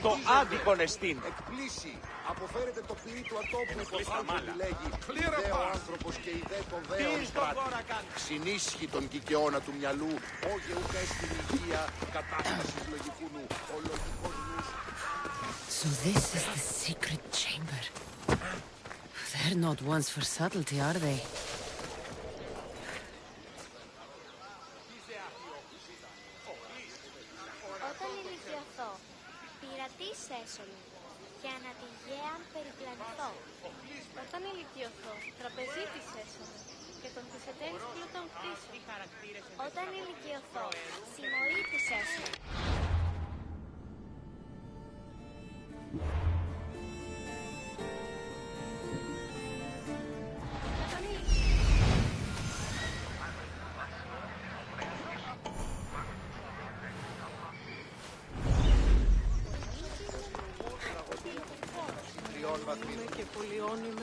Το άδικον εστίν. Εκπλήσει. Αποφέρεται το ποιή του ατόπου που άλφα λέγει. Ιδέο άνθρωπος και ιδέ το δέον στράτη. Συνίσχυ τον κικαιώνα του μυαλού, όγε ουκ έστι υγεία, κατάστασης λογικού νου. Ο λογικός νους. So this is the secret chamber. They're not ones for subtlety, are they? Όταν ηλικιωθώ, πειρατής έσωλη και ανατηγέαν περιπλανηθώ. Όταν ηλικιωθώ, τραπεζίτης έσωλη και τον της εταίρης πλούτων κτήσω. Όταν ηλικιωθώ, συμμορήτης έσωλη.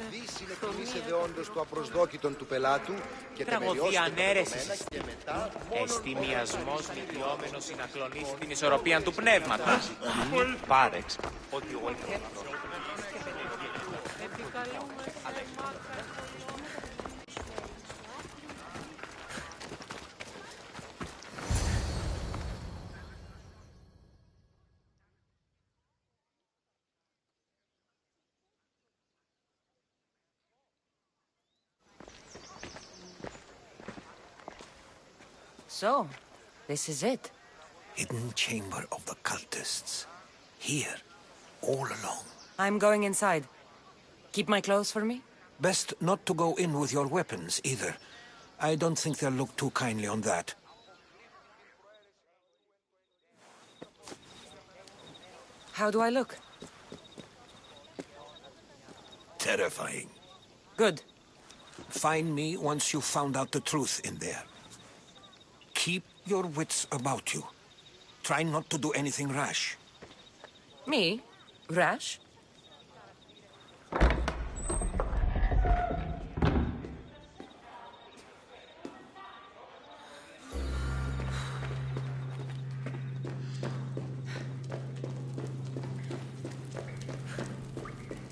Δύση εκτιμήσεται όντως του απροσδόκητον του πελάτου και Τραγωδία ανέρεσης και μετά εστιμιασμός νικιόμενος να κλονίσει την ισορροπία του πνεύματος. Μη πάρεξ ότι ο ελεύθερος So, this is it. Hidden chamber of the cultists. Here, all alone. I'm going inside. Keep my clothes for me? Best not to go in with your weapons, either. I don't think they'll look too kindly on that. How do I look? Terrifying. Good. Find me once you've found out the truth in there. Keep your wits about you. Try not to do anything rash. Me? Rash?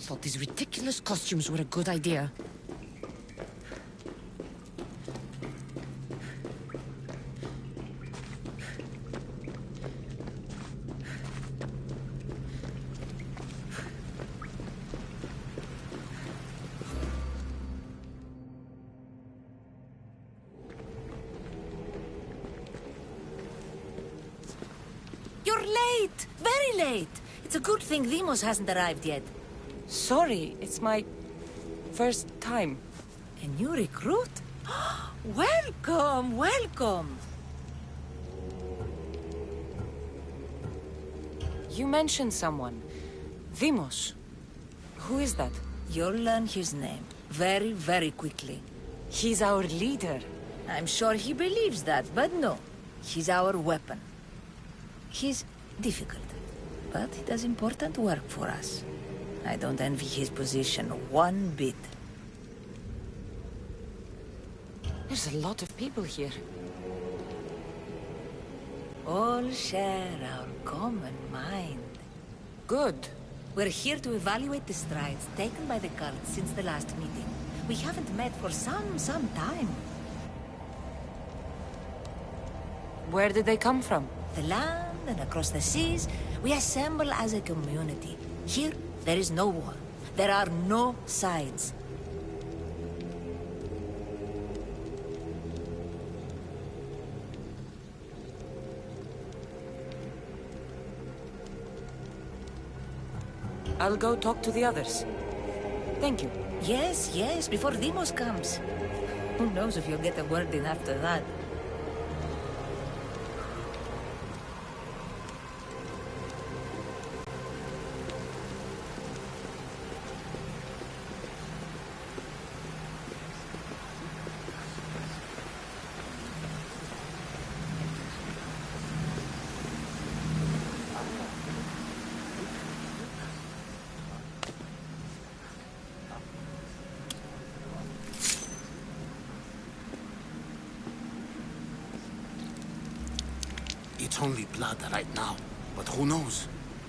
Thought these ridiculous costumes were a good idea. You're late! Very late! It's a good thing Demos hasn't arrived yet. Sorry, it's my first time. A new recruit? Welcome, welcome! You mentioned someone. Demos. Who is that? You'll learn his name very, very quickly. He's our leader. I'm sure he believes that, but no. He's our weapon. He's difficult, but he does important work for us. I don't envy his position one bit. There's a lot of people here. All share our common mind. Good. We're here to evaluate the strides taken by the cult since the last meeting. We haven't met for some time. Where did they come from? The land and across the seas, we assemble as a community. Here, there is no war. There are no sides. I'll go talk to the others. Thank you. Yes, before Demos comes. Who knows if you'll get a word in after that. It's only blood right now, but who knows?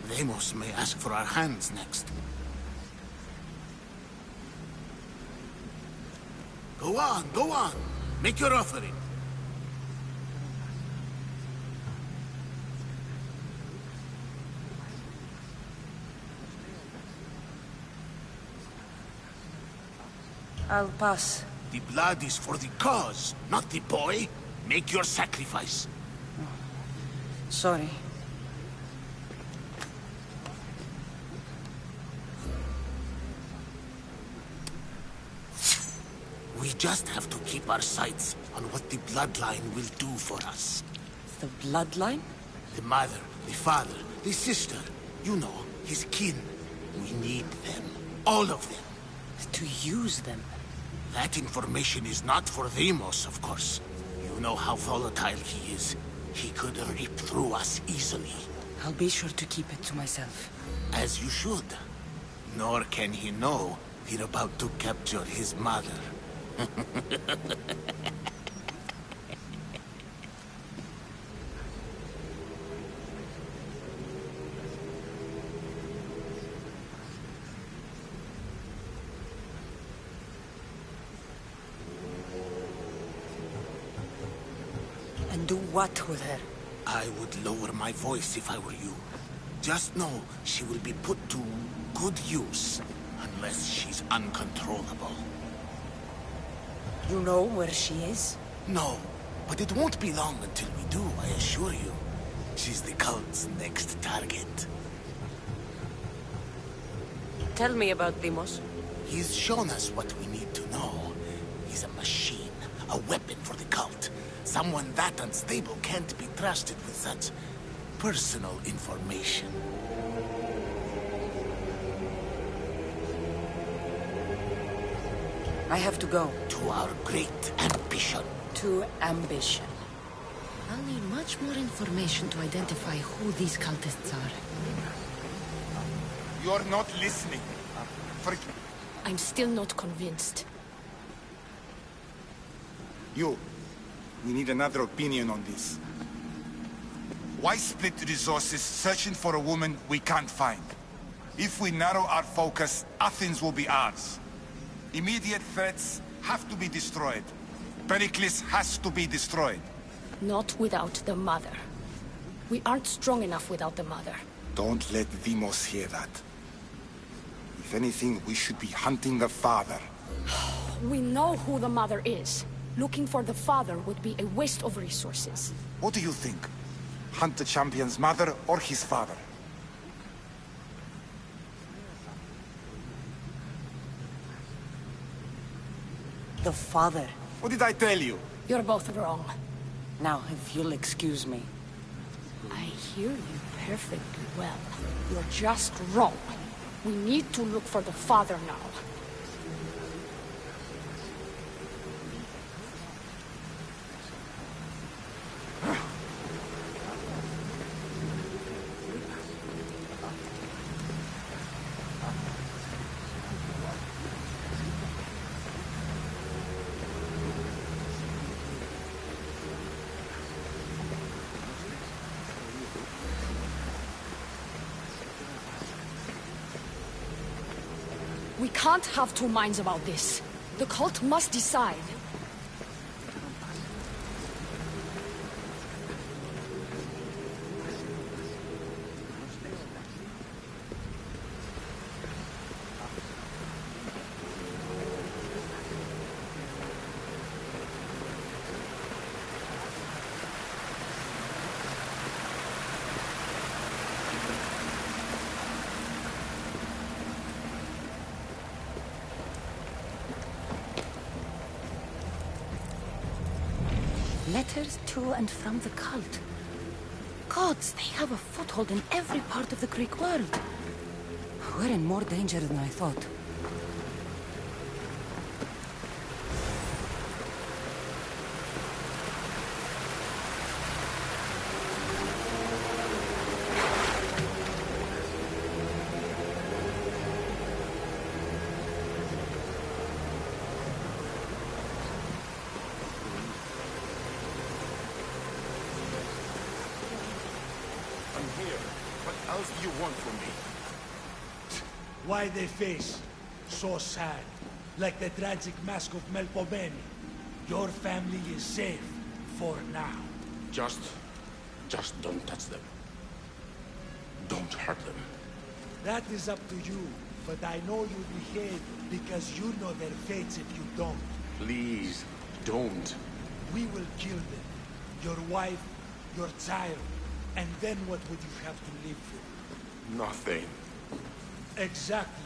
Deimos may ask for our hands next. Go on, go on. Make your offering. I'll pass. The blood is for the cause, not the boy. Make your sacrifice. Sorry. We just have to keep our sights on what the bloodline will do for us. The bloodline? The mother, the father, the sister. You know, his kin. We need them. All of them. To use them. That information is not for Deimos, of course. You know how volatile he is. He could rip through us easily. I'll be sure to keep it to myself. As you should. Nor can he know we're about to capture his mother. And do what with her? I would lower my voice if I were you. Just know she will be put to good use, unless she's uncontrollable. You know where she is? No, but it won't be long until we do, I assure you. She's the cult's next target. Tell me about Deimos. He's shown us what we need to know. He's a machine, a weapon for the cult. Someone that unstable can't be trusted with such personal information. I have to go. To our great ambition. To ambition. I'll need much more information to identify who these cultists are. You're not listening. I'm still not convinced. We need another opinion on this. Why split resources searching for a woman we can't find? If we narrow our focus, Athens will be ours. Immediate threats have to be destroyed. Pericles has to be destroyed. Not without the mother. We aren't strong enough without the mother. Don't let Deimos hear that. If anything, we should be hunting the father. We know who the mother is. Looking for the father would be a waste of resources. What do you think? Hunt the champion's mother or his father? The father. What did I tell you? You're both wrong. Now, if you'll excuse me. I hear you perfectly well. You're just wrong. We need to look for the father now. We can't have two minds about this. The cult must decide. Letters to and from the cult. Gods, they have a foothold in every part of the Greek world. We're in more danger than I thought. else do you want from me? Why they face so sad, like the tragic mask of Melpomene? Your family is safe for now. Just don't touch them. Don't hurt them. That is up to you, but I know you behave because you know their fates if you don't. Please, don't. We will kill them. Your wife, your child, and then what would you have to live for? Nothing. Exactly.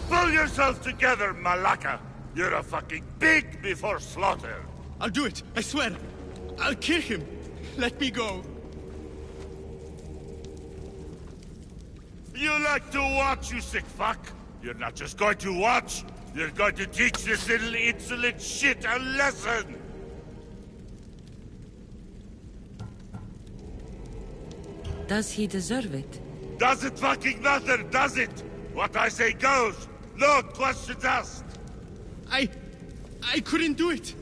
Pull yourself together, Malaka! You're a fucking pig before slaughter! I'll do it, I swear! I'll kill him! Let me go! You like to watch, you sick fuck? You're not just going to watch, you're going to teach this little insolent shit a lesson! Does he deserve it? Does it fucking matter, does it? What I say goes! No questions asked! I couldn't do it!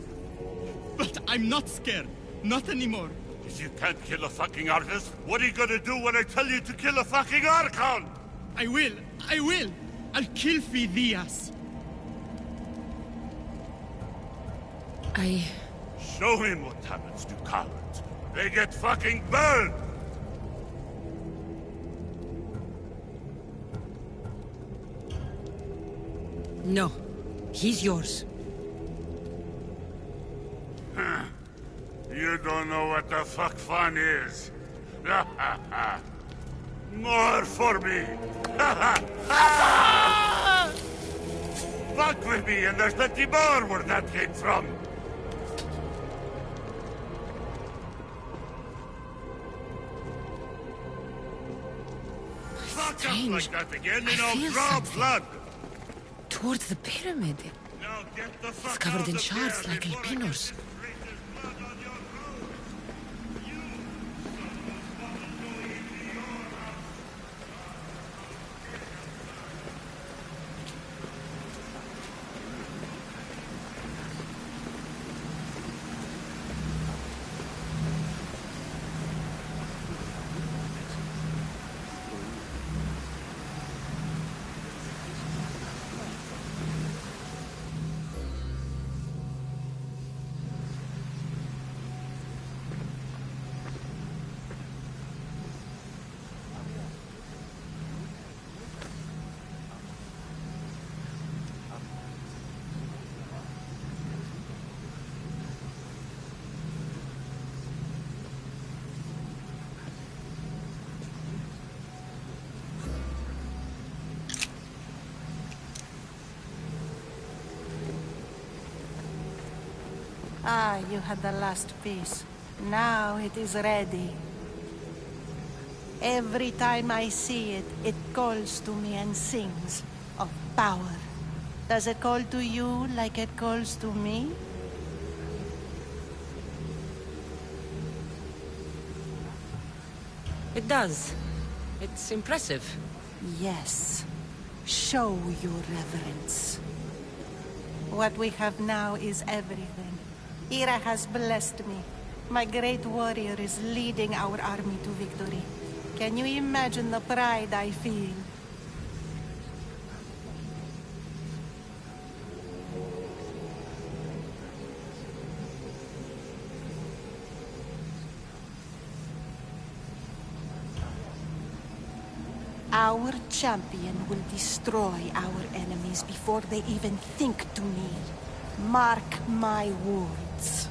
But I'm not scared. Not anymore. If you can't kill a fucking artist, what are you gonna do when I tell you to kill a fucking Archon? I will! I'll kill Phidias! Show him what happens to cowards. They get fucking burned! No. He's yours. You don't know what the fuck fun is. More for me! Fuck with me and there's plenty more where that came from! Fuck up like that again and I'll draw blood! Toward the pyramid. It's covered in shards like Alpinos. Ah, you had the last piece. Now it is ready. Every time I see it, it calls to me and sings of power. Does it call to you like it calls to me? It does. It's impressive. Yes. Show your reverence. What we have now is everything. Ira has blessed me. My great warrior is leading our army to victory. Can you imagine the pride I feel? Our champion will destroy our enemies before they even think to kneel. Mark my words.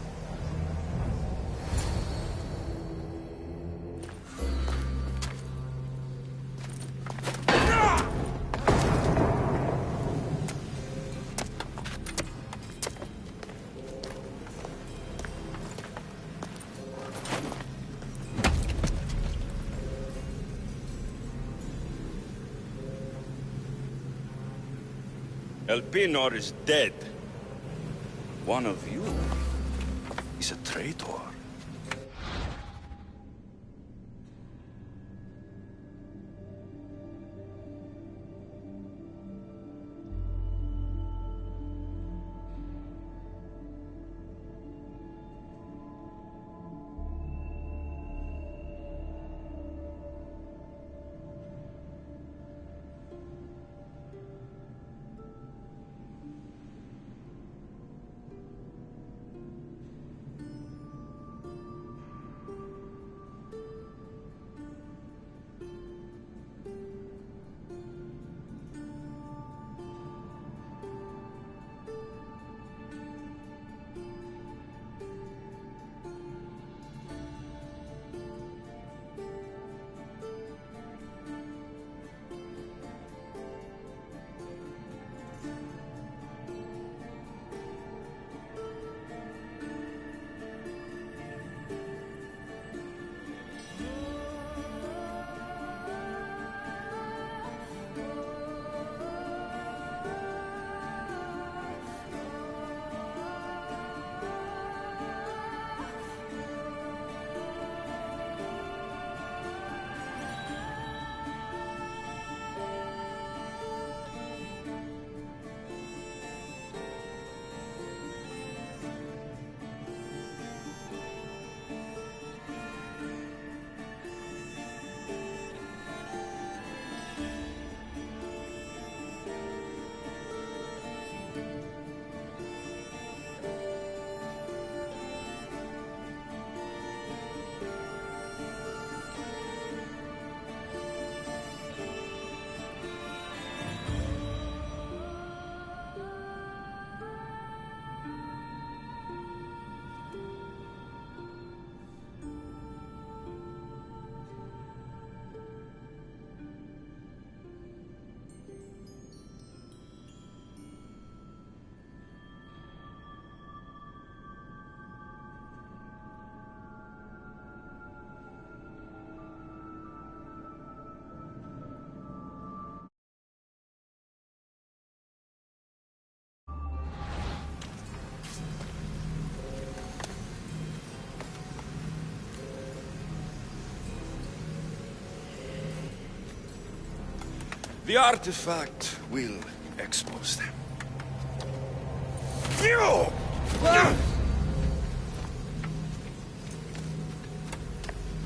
Elpinor is dead. One of you is a traitor. The artifact will expose them.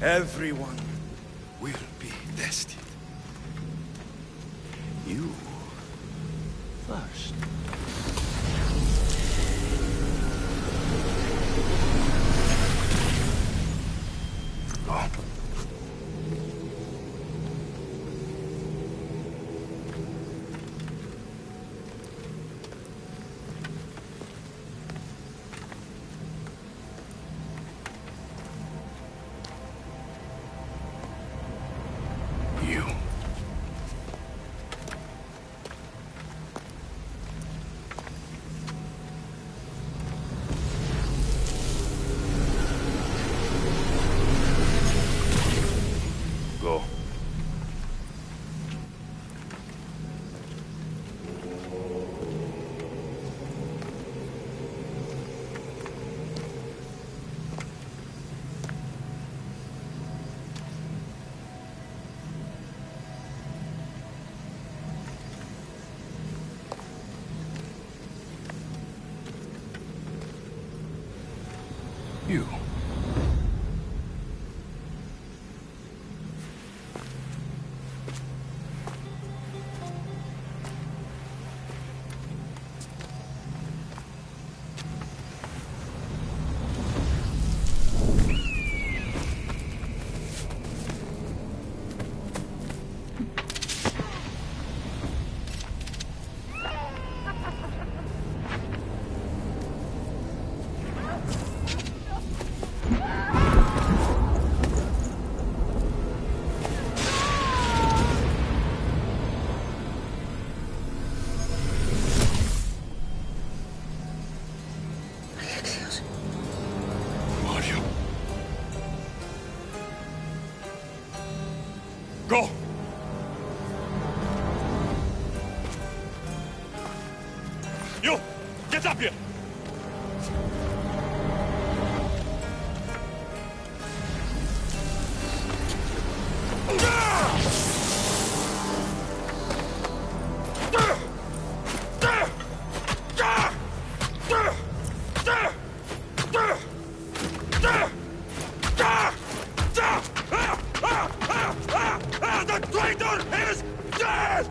Everyone will be tested. You first. Oh. father is dead!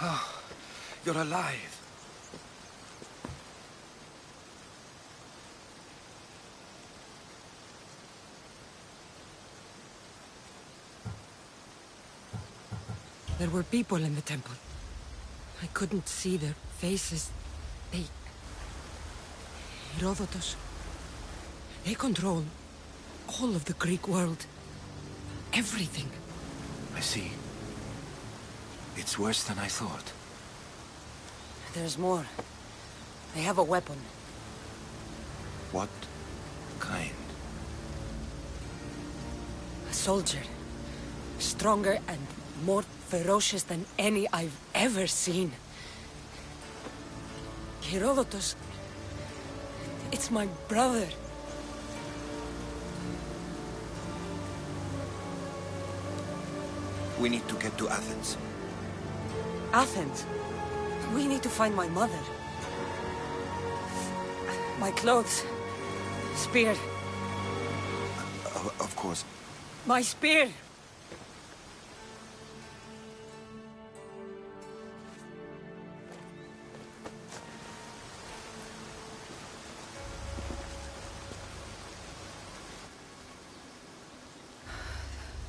Oh, you're alive. There were people in the temple. I couldn't see their faces. They... Herodotus. They control all of the Greek world. Everything. I see. It's worse than I thought. There's more. They have a weapon. What kind? A soldier. Stronger and more ferocious than any I've ever seen. Herodotus... It's my brother. We need to get to Athens. Athens? We need to find my mother. My clothes. Spear. Of course. My spear!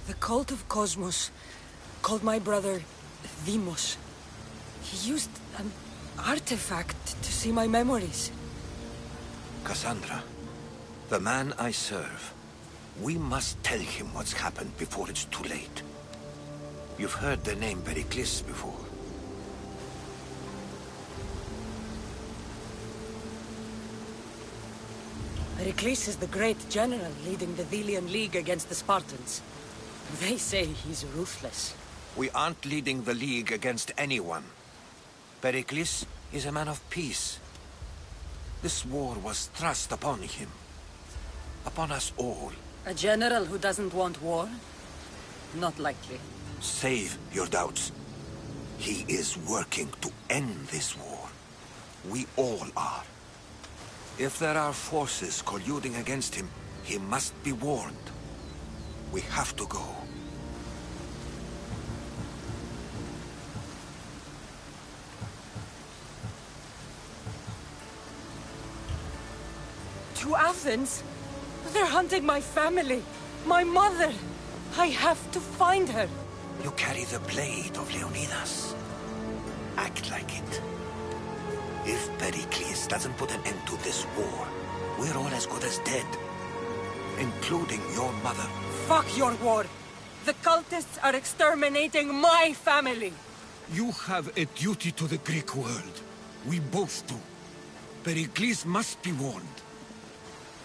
The cult of Cosmos called my brother Deimos. He used an artifact to see my memories. Cassandra, the man I serve. We must tell him what's happened before it's too late. You've heard the name Pericles before. Pericles is the great general leading the Delian League against the Spartans. They say he's ruthless. We aren't leading the League against anyone. Pericles is a man of peace. This war was thrust upon him. Upon us all. A general who doesn't want war? Not likely. Save your doubts. He is working to end this war. We all are. If there are forces colluding against him, he must be warned. We have to go. To Athens? They're hunting my family. My mother. I have to find her. You carry the blade of Leonidas. Act like it. If Pericles doesn't put an end to this war, we're all as good as dead. Including your mother. Fuck your war. The cultists are exterminating my family. You have a duty to the Greek world. We both do. Pericles must be warned.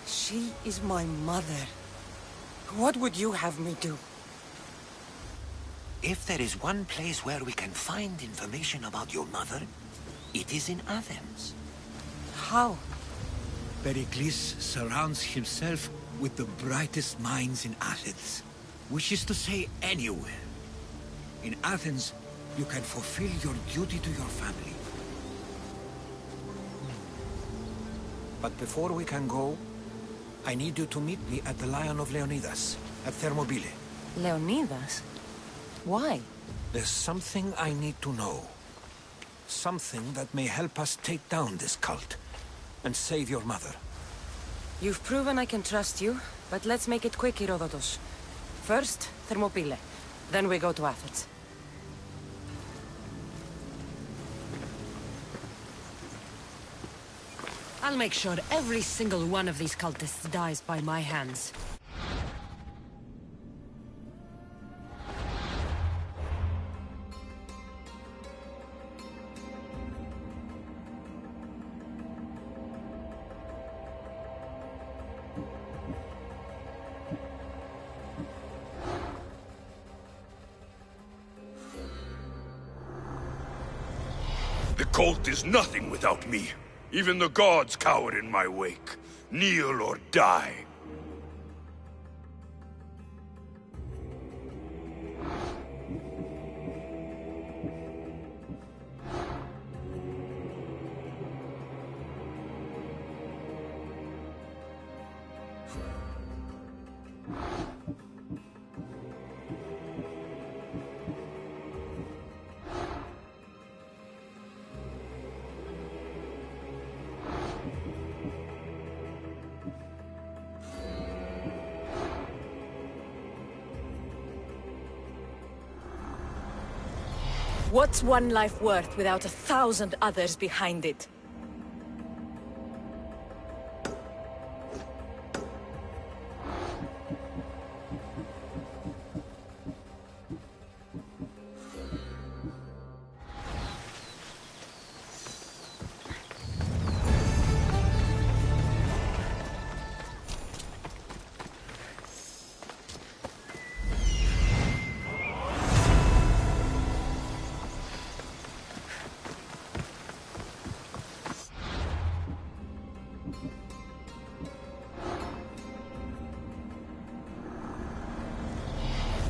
She is my mother. What would you have me do? If there is one place where we can find information about your mother, it is in Athens. How? Pericles surrounds himself with the brightest minds in Athens. Which is to say, anywhere. In Athens, you can fulfill your duty to your family. But before we can go, I need you to meet me at the Lion of Leonidas, at Thermopylae. Leonidas? Why? There's something I need to know. Something that may help us take down this cult, and save your mother. You've proven I can trust you, but let's make it quick, Herodotus. First, Thermopylae. Then we go to Athens. I'll make sure every single one of these cultists dies by my hands. The cult is nothing without me. Even the gods cower in my wake. Kneel or die. What's one life worth without 1,000 others behind it?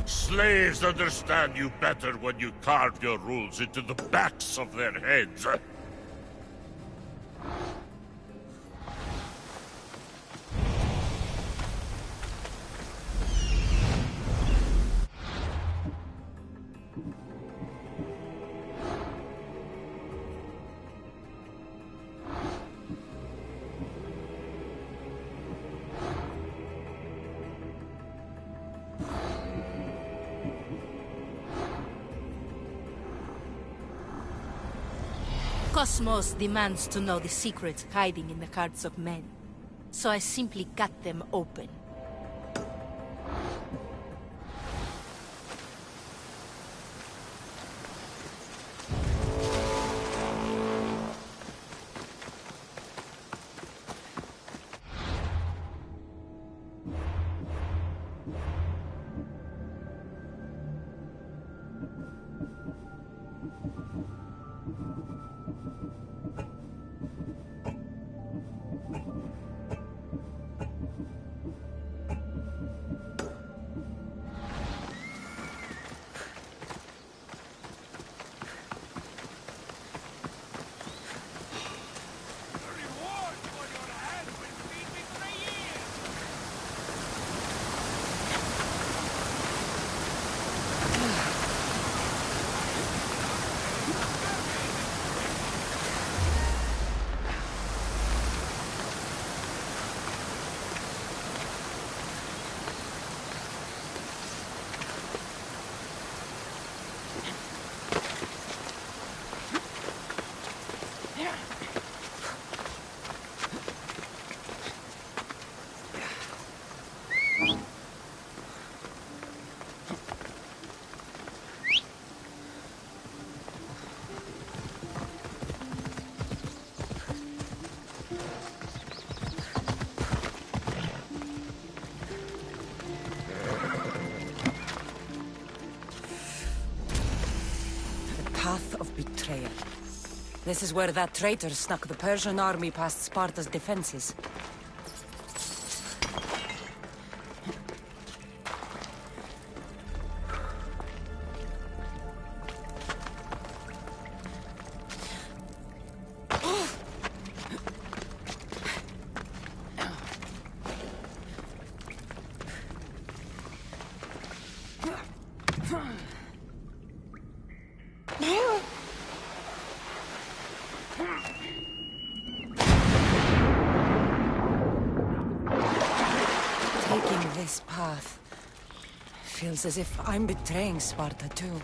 Slaves understand you better when you carve your rules into the backs of their heads. Cosmos demands to know the secrets hiding in the hearts of men, so I simply cut them open. Path of Betrayal. This is where that traitor snuck the Persian army past Sparta's defenses. Taking this path feels as if I'm betraying Sparta too.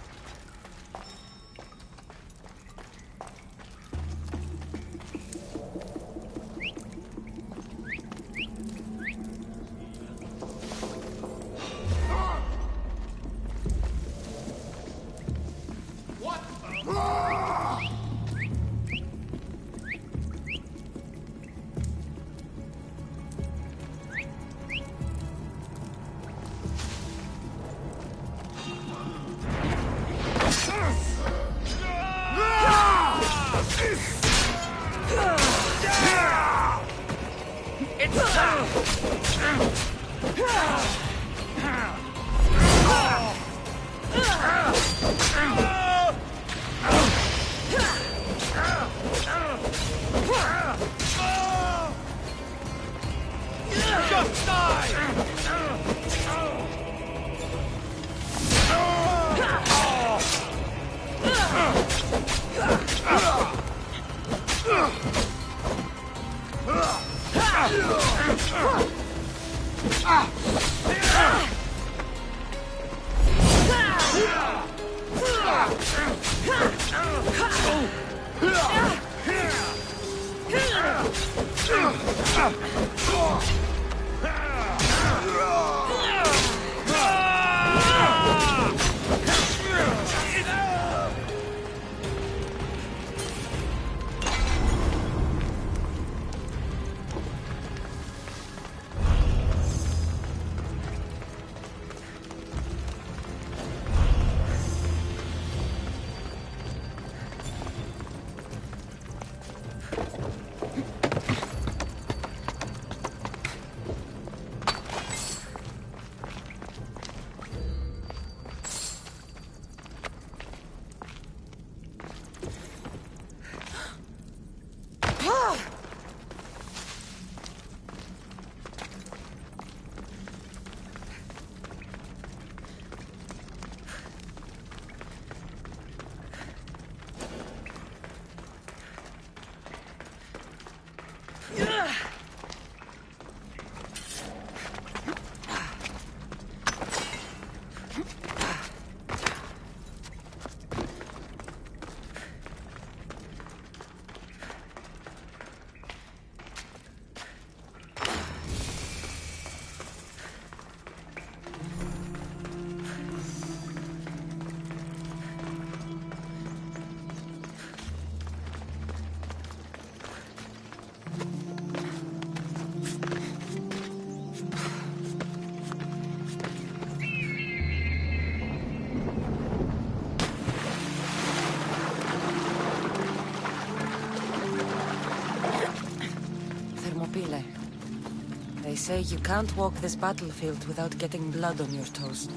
They say you can't walk this battlefield without getting blood on your toes.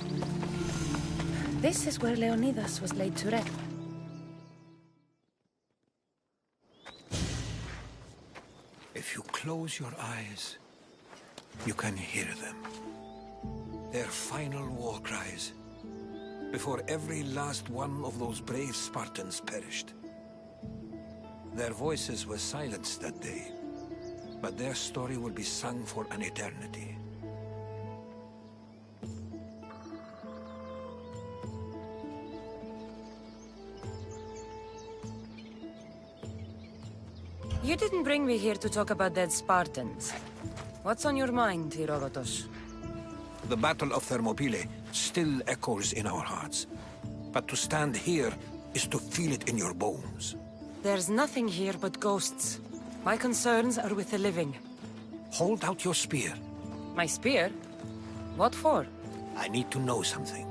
This is where Leonidas was laid to rest. If you close your eyes, you can hear them. Their final war cries, before every last one of those brave Spartans perished. Their voices were silenced that day, but their story will be sung for an eternity. You didn't bring me here to talk about dead Spartans. What's on your mind, Herodotus? The Battle of Thermopylae still echoes in our hearts. But to stand here is to feel it in your bones. There's nothing here but ghosts. My concerns are with the living. Hold out your spear. My spear? What for? I need to know something.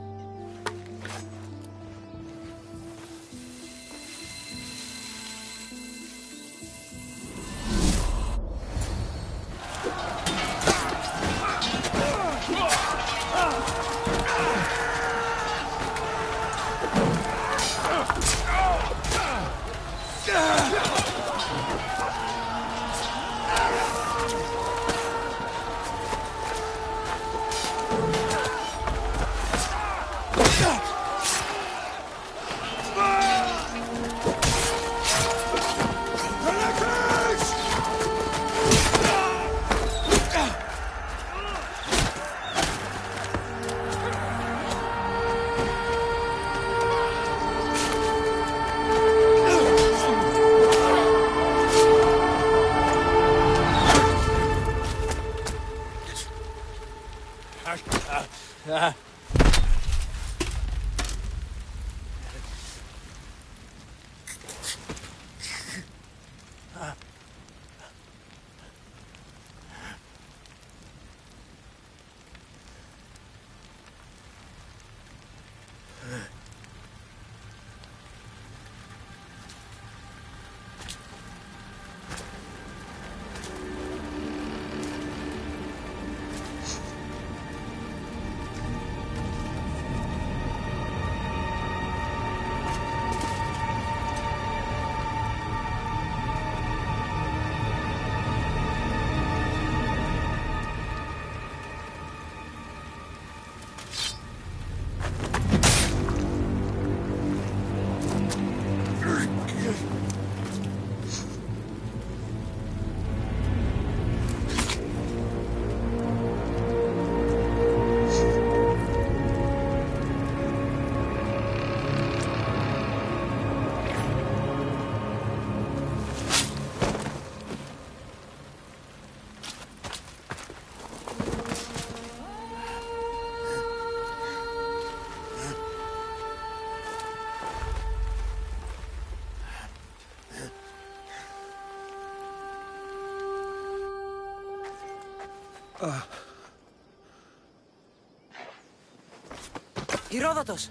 Herodotus!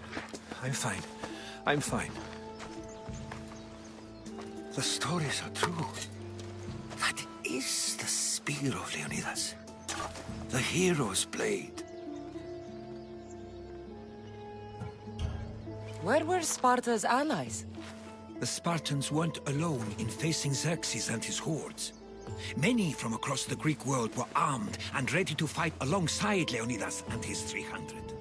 I'm fine. I'm fine. The stories are true. That is the spear of Leonidas. The hero's blade. Where were Sparta's allies? The Spartans weren't alone in facing Xerxes and his hordes. Many from across the Greek world were armed and ready to fight alongside Leonidas and his 300.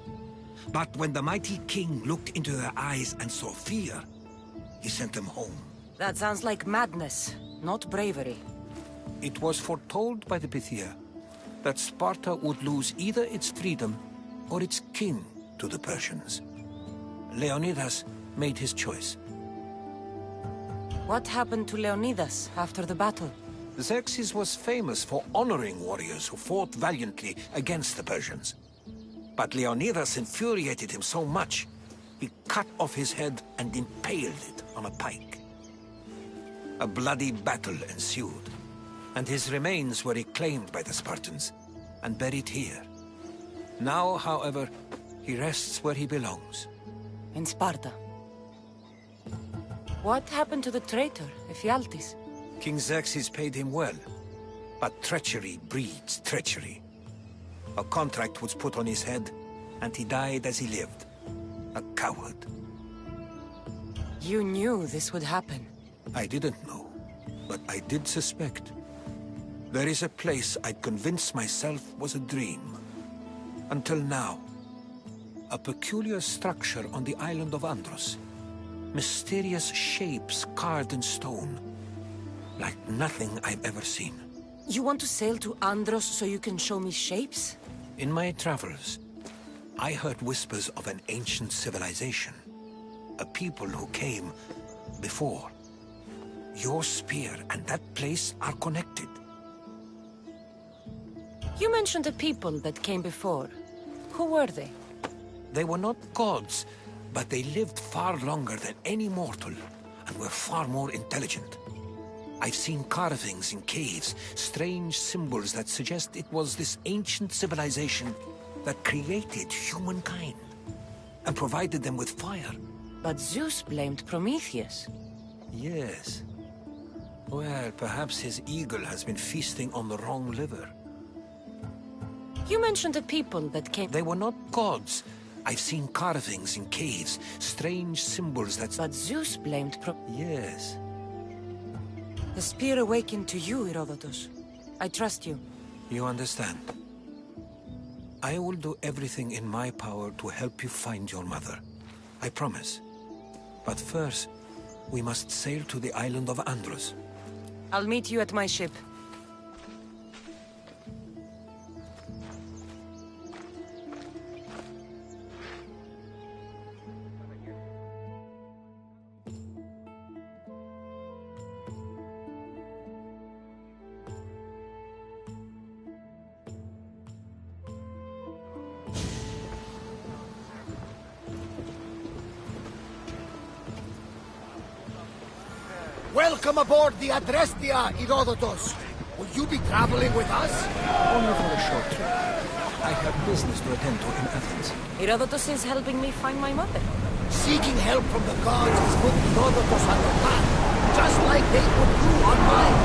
But when the mighty king looked into their eyes and saw fear, he sent them home. That sounds like madness, not bravery. It was foretold by the Pythia that Sparta would lose either its freedom or its king to the Persians. Leonidas made his choice. What happened to Leonidas after the battle? Xerxes was famous for honoring warriors who fought valiantly against the Persians. But Leonidas infuriated him so much, he cut off his head and impaled it on a pike. A bloody battle ensued, and his remains were reclaimed by the Spartans and buried here. Now, however, he rests where he belongs. In Sparta. What happened to the traitor, Ephialtes? King Xerxes paid him well, but treachery breeds treachery. A contract was put on his head, and he died as he lived. A coward. You knew this would happen. I didn't know, but I did suspect. There is a place I'd convinced myself was a dream. Until now. A peculiar structure on the island of Andros. Mysterious shapes carved in stone. Like nothing I've ever seen. You want to sail to Andros so you can show me shapes? In my travels, I heard whispers of an ancient civilization. A people who came before. Your spear and that place are connected. You mentioned a people that came before. Who were they? They were not gods, but they lived far longer than any mortal, and were far more intelligent. I've seen carvings in caves, strange symbols that suggest it was this ancient civilization that created humankind, and provided them with fire. But Zeus blamed Prometheus. Yes. Well, perhaps his eagle has been feasting on the wrong liver. You mentioned a people that came... They were not gods. I've seen carvings in caves, strange symbols that... But Zeus blamed Yes. The spear awakened to you, Herodotus. I trust you. You understand. I will do everything in my power to help you find your mother. I promise. But first, we must sail to the island of Andros. I'll meet you at my ship. Welcome aboard the Adrestia, Herodotus. Will you be traveling with us? Only for a short trip. I have business to attend to in Athens. Herodotus is helping me find my mother. Seeking help from the gods has put Herodotus on the path, just like they put you on mine.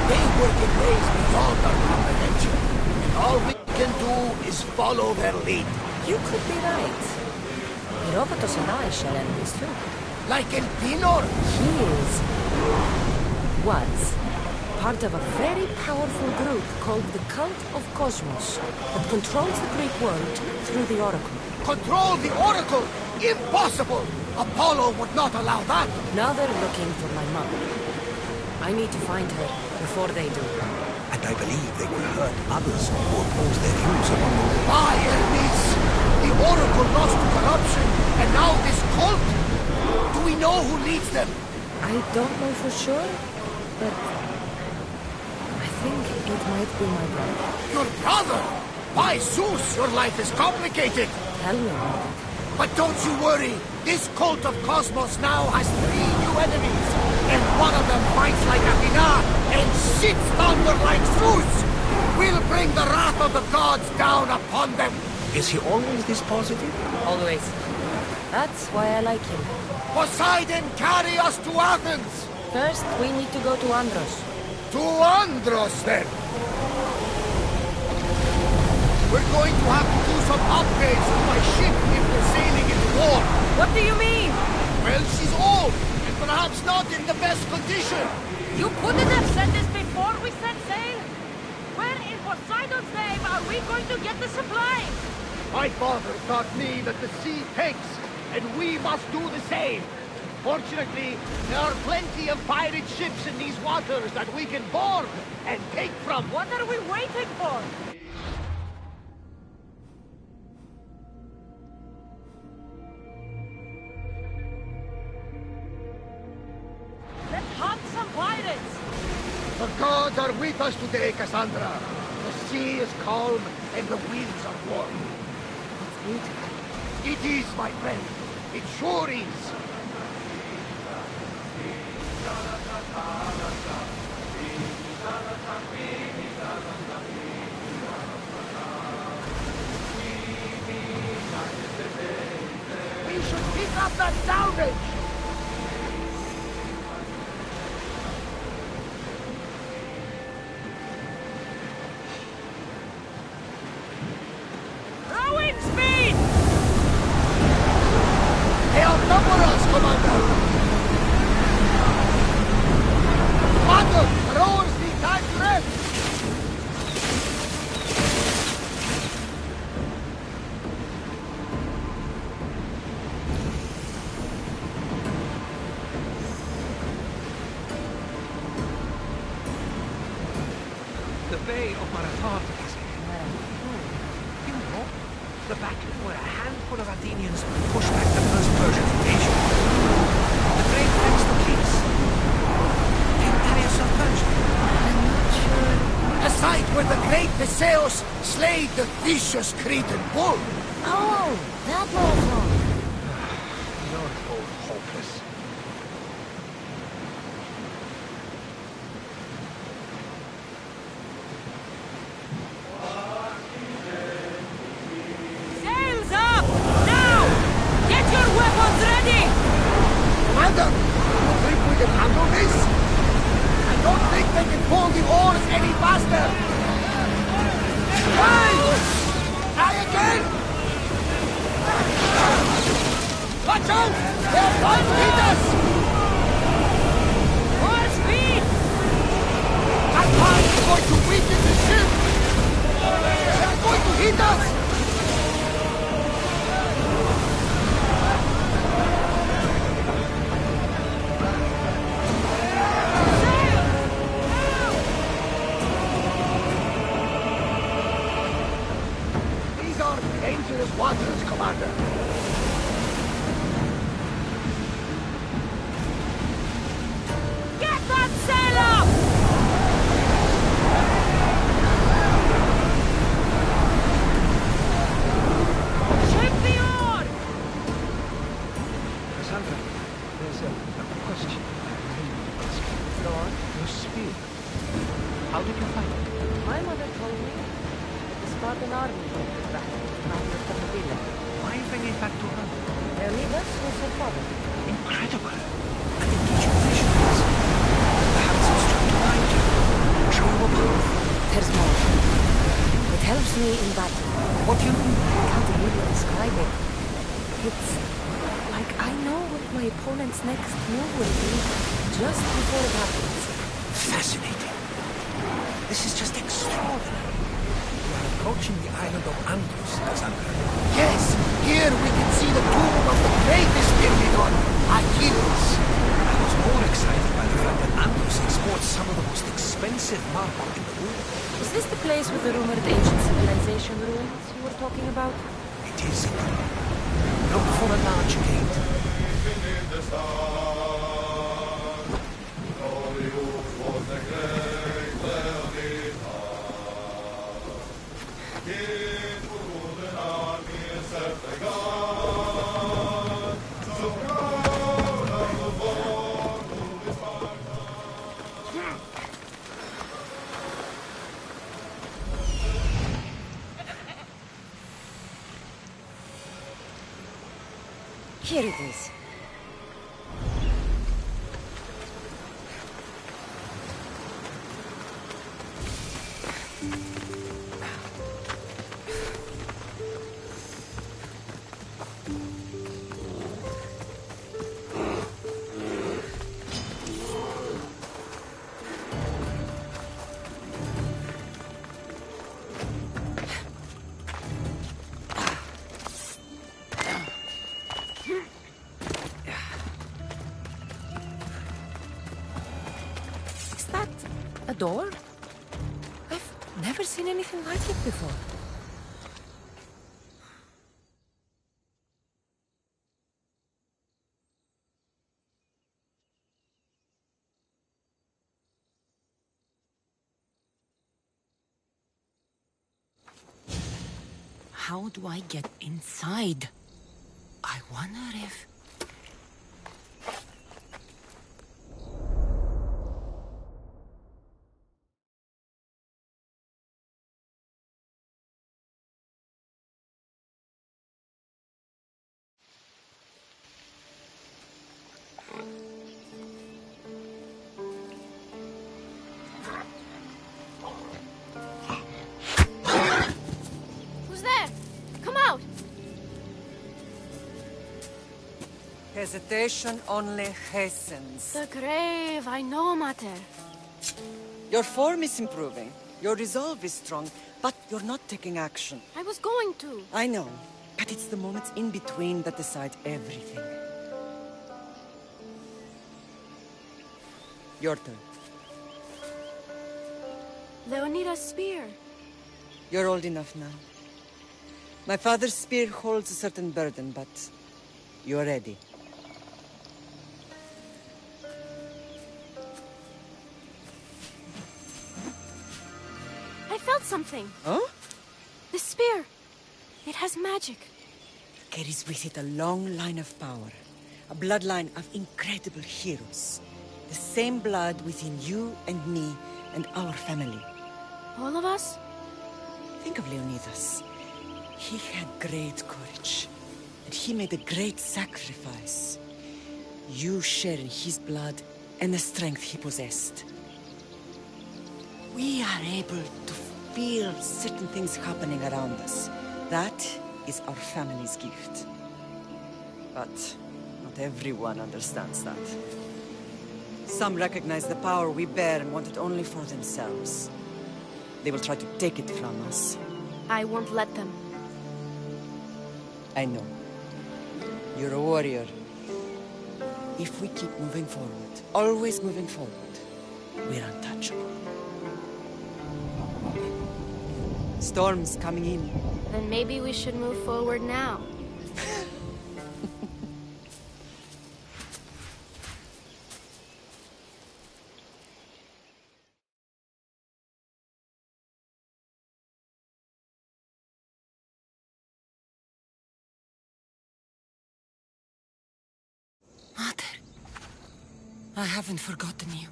They work in ways beyond our comprehension, and all we can do is follow their lead. You could be right. Herodotus and I shall end this too. Like Elpinor? He was part of a very powerful group called the Cult of Cosmos that controls the Greek world through the Oracle. Control the Oracle? Impossible! Apollo would not allow that! Now they're looking for my mother. I need to find her before they do. And I believe they will hurt others who oppose their views upon the war. Why, Hermes? The Oracle lost to corruption, and now this cult? Do we know who leads them? I don't know for sure, but I think it might be my brother. Your brother? By Zeus, your life is complicated. Tell me about it. But don't you worry. This cult of Cosmos now has 3 new enemies. And one of them fights like Athena and shits thunder like Zeus. will bring the wrath of the gods down upon them. Is he always this positive? Always. That's why I like him. Poseidon, carry us to Athens! First, we need to go to Andros. To Andros, then! We're going to have to do some upgrades to my ship if we're sailing into war. What do you mean? Well, she's old, and perhaps not in the best condition. You couldn't have said this before we set sail? Where in Poseidon's name are we going to get the supplies? My father taught me that the sea takes, and we must do the same. Fortunately, there are plenty of pirate ships in these waters that we can board and take from. What are we waiting for? Let's hunt some pirates! The gods are with us today, Cassandra. The sea is calm and the winds are warm. It's beautiful. It is, my friend. It sure is. We should pick up that salvage! Rowing speed! They outnumber us, Commander! Commander, rowers need time to rest! The Bay of Marathon is you know, the battle where a handful of Athenians pushed back the first Persian invasion. The great Themistocles. King Darius of Persia. I'm not sure. The site where the great Theseus slayed the vicious Cretan bull. Oh, that marathon. You're both hopeless. Sails up! Now! Get your weapons ready! Commander, you think we can handle this? I don't think they can pull the oars any faster! Hey! Try again! Watch out! They're trying to hit us! More speed! That part is going to weaken the ship! They're going to hit us! These are dangerous waters, Commander. Get that sail up! Ship the oar! Cassandra, there's a question I really want to ask you. Go on. Your spear. How did you find it? My mother told me that the Spartan army went to battle from the villa. Why bring it back to her? Leonidas was her father. Incredible. And it gives you visions. Perhaps it's trying to guide you. Show you a path. There's more. It helps me in battle. What do you mean? I can't really describe it. It's like I know what my opponent's next move will be just before it happens. Fascinating. This is just extraordinary. You are approaching the island of Andros, Cassandra. Yes, here we can see the tomb of the greatest Myrmidon, Achilles. I was more excited by the fact that Andros exports some of the most expensive marble in the world. Is this the place with the rumored ancient civilization ruins you were talking about? It is. Look for a large gate. Here it is. A door? I've never seen anything like it before. How do I get inside? I wonder if... Who's there? Come out! Hesitation only hastens. The grave, I know, Mater. Your form is improving. Your resolve is strong, but you're not taking action. I was going to. I know, but it's the moments in between that decide everything. Your turn. Leonida's spear. You're old enough now. My father's spear holds a certain burden, but you're ready. I felt something. Huh? The spear. It has magic. Carries with it a long line of power. A bloodline of incredible heroes. The same blood within you and me and our family. All of us? Think of Leonidas. He had great courage. And he made a great sacrifice. You share in his blood and the strength he possessed. We are able to feel certain things happening around us. That is our family's gift. But not everyone understands that. Some recognize the power we bear and want it only for themselves. They will try to take it from us. I won't let them. I know. You're a warrior. If we keep moving forward, always moving forward, we're untouchable. Storm's coming in. Then maybe we should move forward now. Mother, I haven't forgotten you.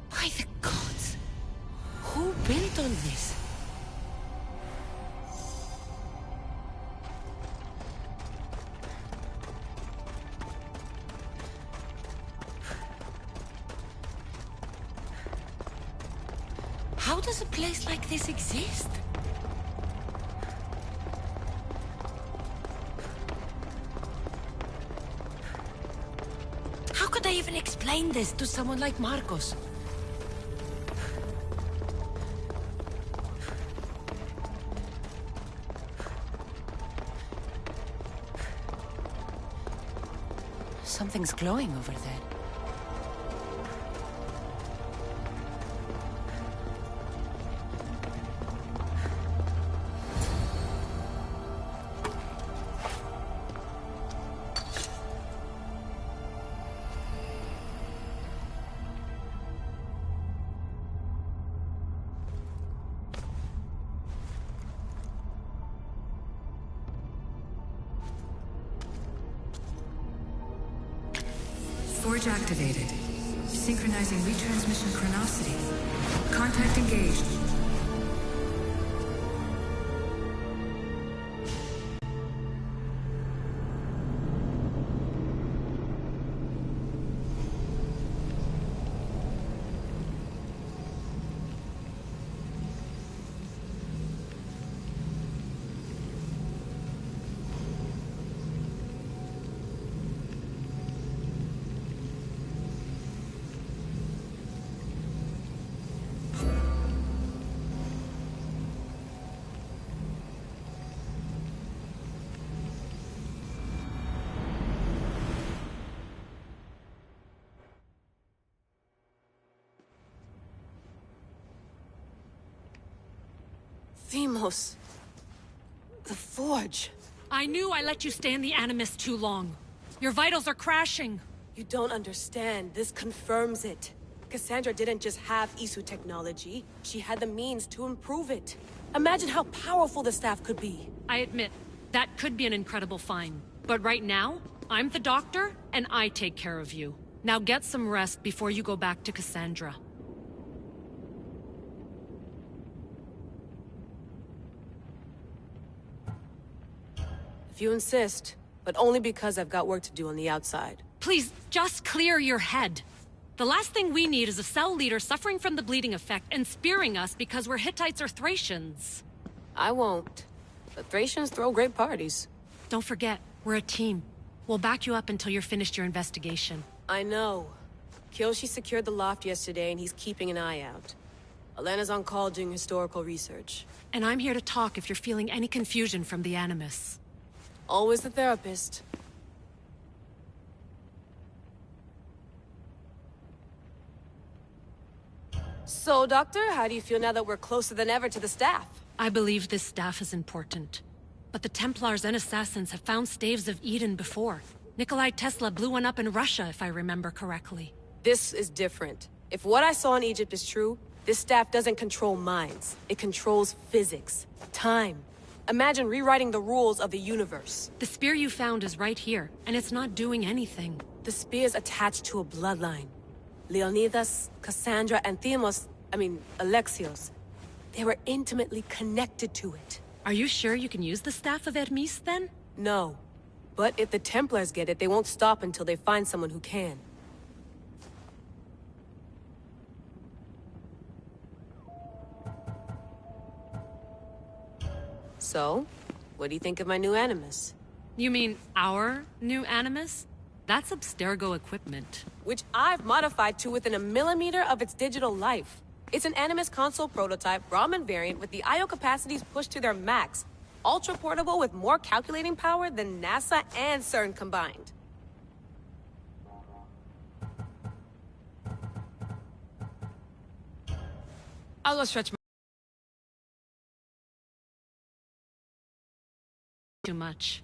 By the gods! Who built all this? How does a place like this exist? How could I even explain this to someone like Marcos? Something's glowing over there. Forge activated. Synchronizing retransmission chronicity. Contact engaged. Themos. The Forge. I knew I let you stay in the Animus too long. Your vitals are crashing. You don't understand. This confirms it. Cassandra didn't just have Isu technology. She had the means to improve it. Imagine how powerful the staff could be. I admit, that could be an incredible find. But right now, I'm the doctor, and I take care of you. Now get some rest before you go back to Cassandra. If you insist, but only because I've got work to do on the outside. Please, just clear your head. The last thing we need is a cell leader suffering from the bleeding effect and spearing us because we're Hittites or Thracians. I won't. The Thracians throw great parties. Don't forget, we're a team. We'll back you up until you're finished your investigation. I know. Kyoshi secured the loft yesterday and he's keeping an eye out. Elena's on call doing historical research. And I'm here to talk if you're feeling any confusion from the Animus. Always the therapist. So, Doctor, how do you feel now that we're closer than ever to the staff? I believe this staff is important. But the Templars and Assassins have found staves of Eden before. Nikolai Tesla blew one up in Russia, if I remember correctly. This is different. If what I saw in Egypt is true, this staff doesn't control minds. It controls physics, time. Imagine rewriting the rules of the universe. The spear you found is right here, and it's not doing anything. The spear's attached to a bloodline. Leonidas, Cassandra, and Alexios. They were intimately connected to it. Are you sure you can use the Staff of Hermes, then? No. But if the Templars get it, they won't stop until they find someone who can. So, what do you think of my new Animus? You mean our new Animus? That's Abstergo equipment. Which I've modified to within a millimeter of its digital life. It's an Animus console prototype, Brahmin variant with the I/O capacities pushed to their max. Ultra portable with more calculating power than NASA and CERN combined. I'll go stretch my... Too much.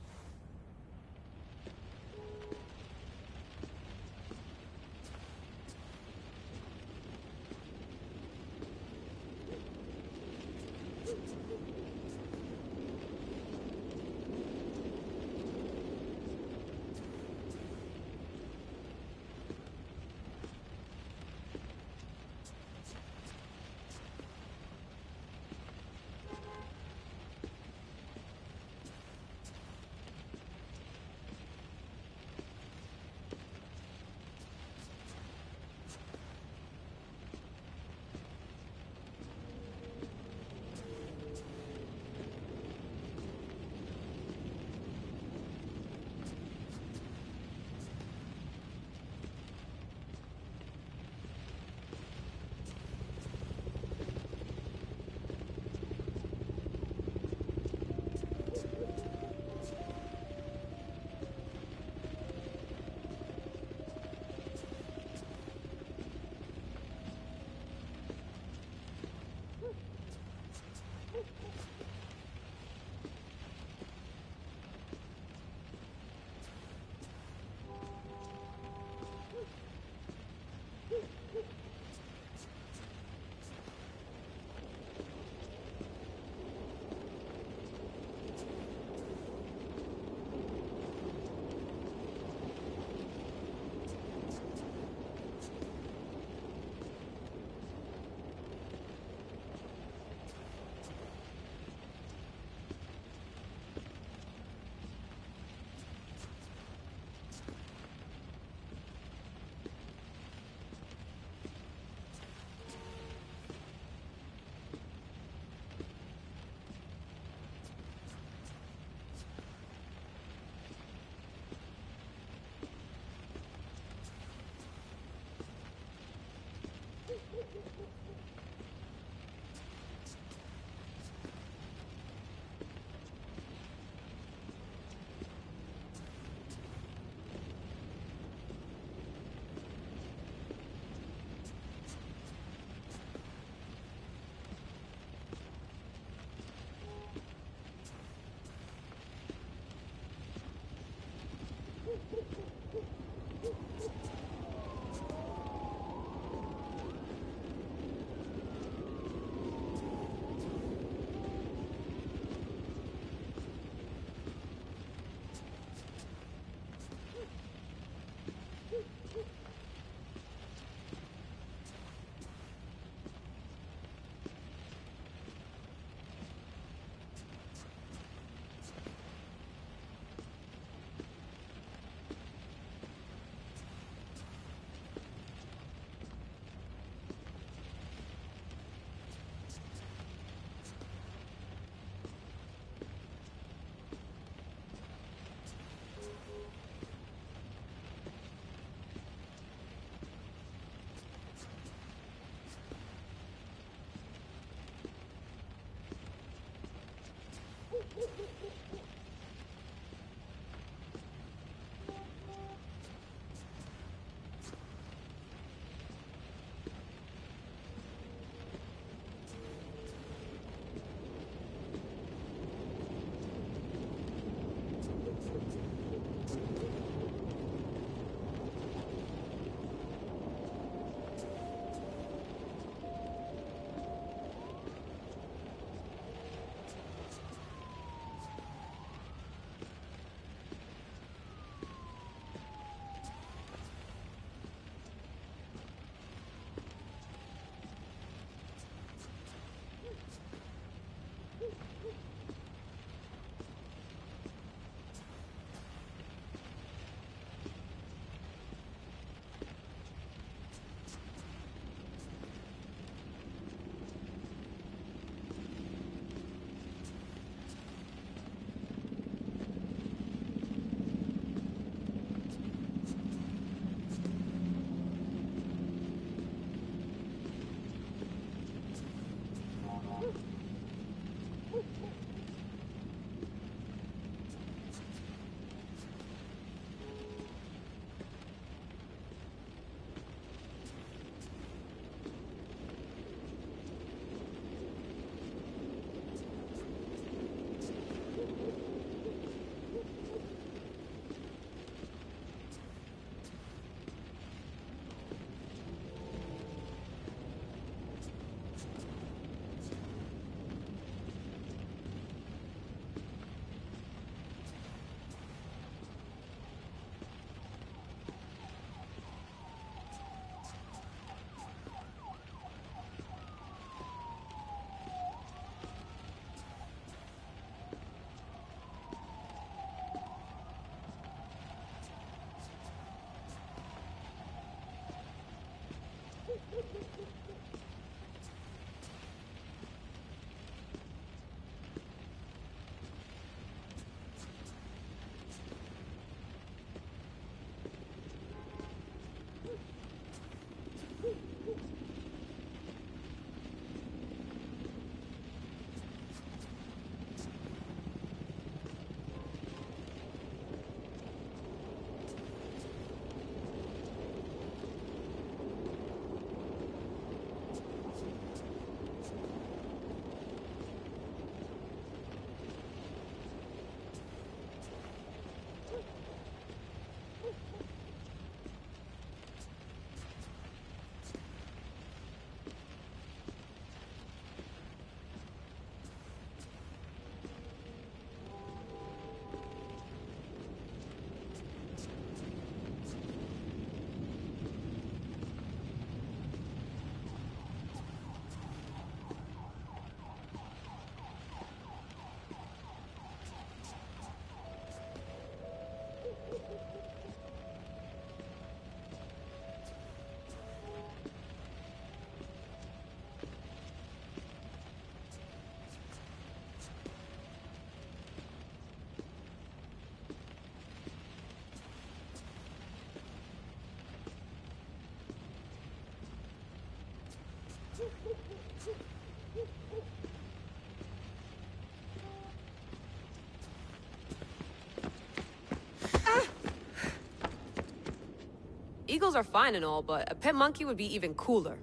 Eagles are fine and all, but a pet monkey would be even cooler.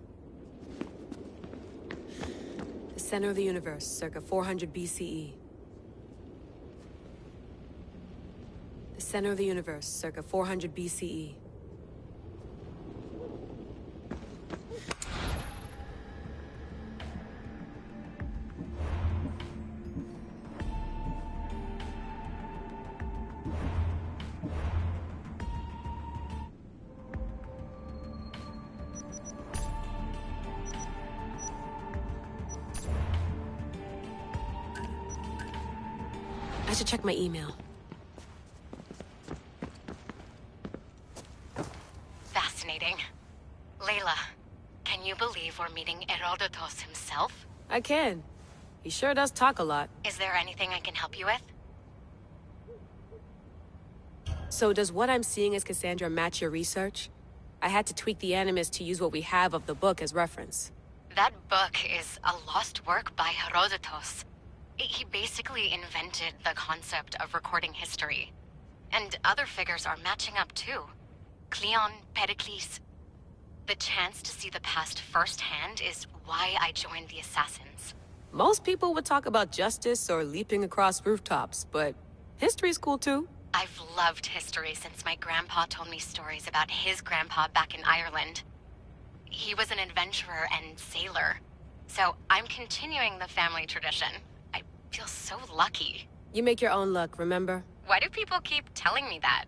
The center of the universe, circa 400 BCE. The center of the universe, circa 400 BCE. I should check my email. Fascinating. Layla, can you believe we're meeting Herodotus himself? I can. He sure does talk a lot. Is there anything I can help you with? So does what I'm seeing as Cassandra match your research? I had to tweak the Animus to use what we have of the book as reference. That book is a lost work by Herodotus. He basically invented the concept of recording history. And other figures are matching up too. Cleon, Pericles. The chance to see the past firsthand is why I joined the Assassins. Most people would talk about justice or leaping across rooftops, but history's cool too. I've loved history since my grandpa told me stories about his grandpa back in Ireland. He was an adventurer and sailor. So I'm continuing the family tradition. I feel so lucky. You make your own luck, remember? Why do people keep telling me that?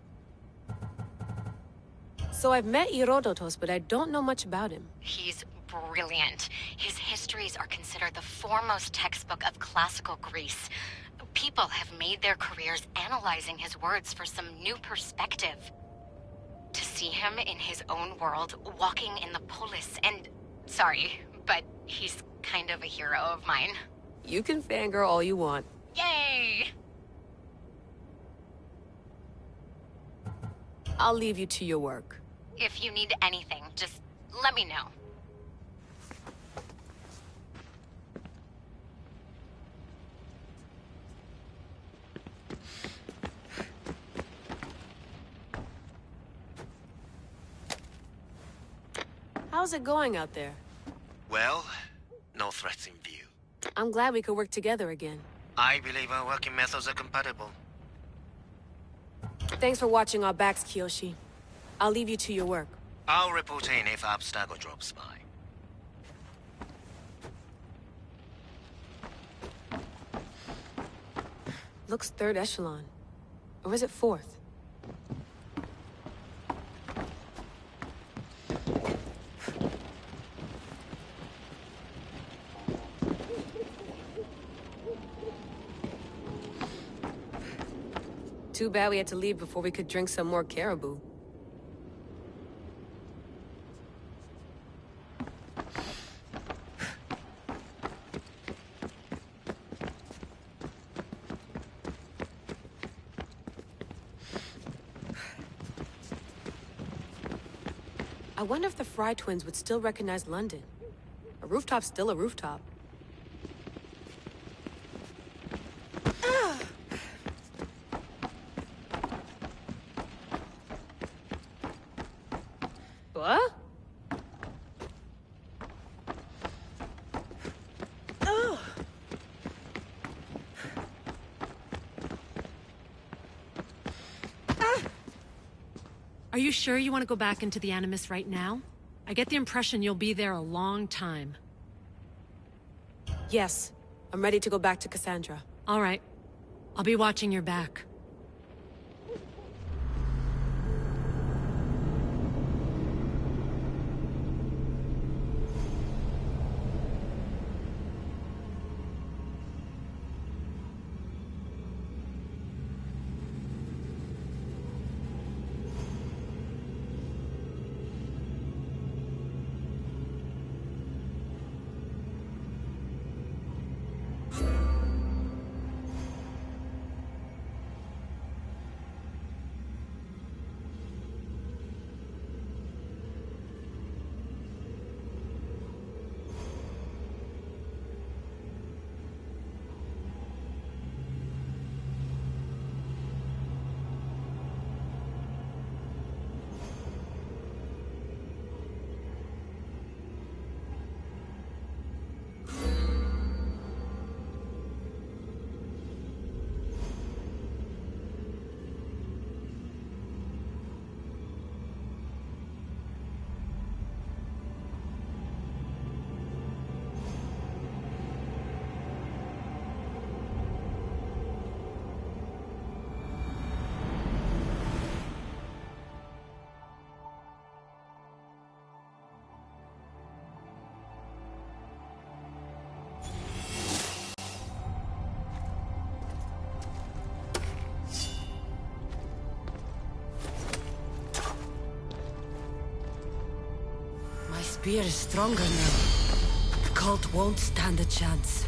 So I've met Herodotus, but I don't know much about him. He's brilliant. His histories are considered the foremost textbook of classical Greece. People have made their careers analyzing his words for some new perspective. To see him in his own world, walking in the polis, and... Sorry, but he's kind of a hero of mine. You can fangirl all you want. Yay! I'll leave you to your work. If you need anything, just let me know. How's it going out there? Well, no threats in view. I'm glad we could work together again. I believe our working methods are compatible. Thanks for watching our backs, Kiyoshi. I'll leave you to your work. I'll report in if Abstergo drops by. Looks third echelon. Or is it fourth? Too bad we had to leave before we could drink some more caribou. I wonder if the Fry twins would still recognize London. A rooftop's still a rooftop. What? Are you sure you want to go back into the Animus right now? I get the impression you'll be there a long time. Yes. I'm ready to go back to Cassandra. All right. I'll be watching your back. spear is stronger now. The cult won't stand a chance.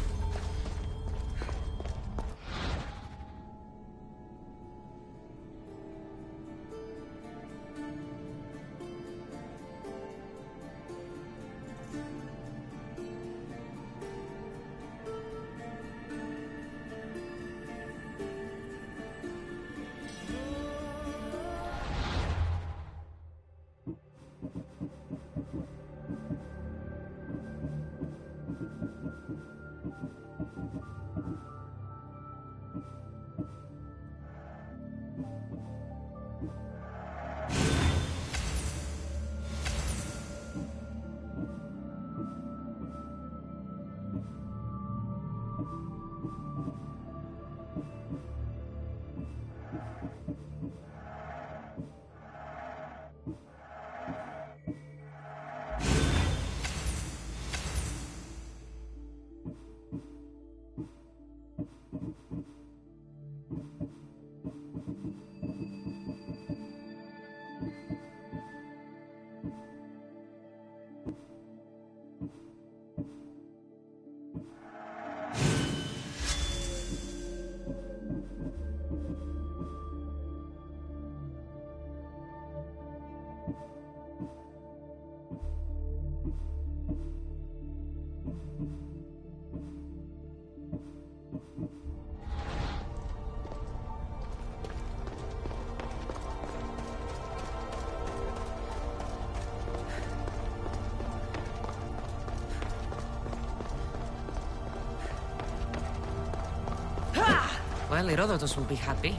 Well, Herodotus will be happy.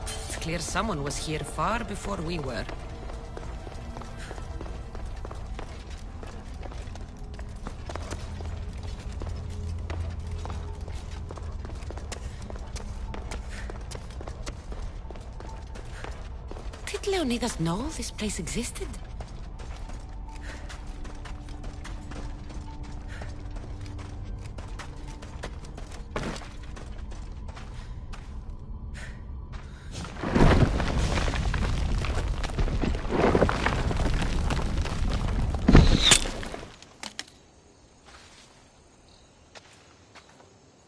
It's clear someone was here far before we were. Did Leonidas know this place existed?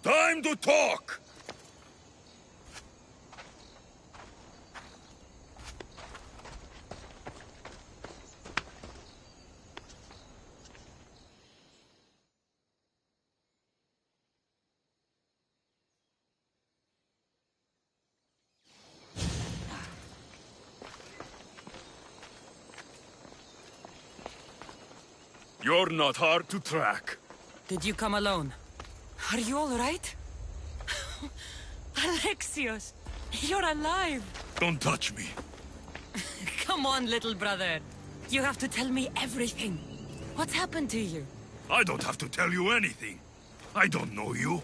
Time to talk! You're not hard to track. Did you come alone? Are you all right? Alexios, you're alive! Don't touch me. Come on, little brother. You have to tell me everything. What's happened to you? I don't have to tell you anything. I don't know you.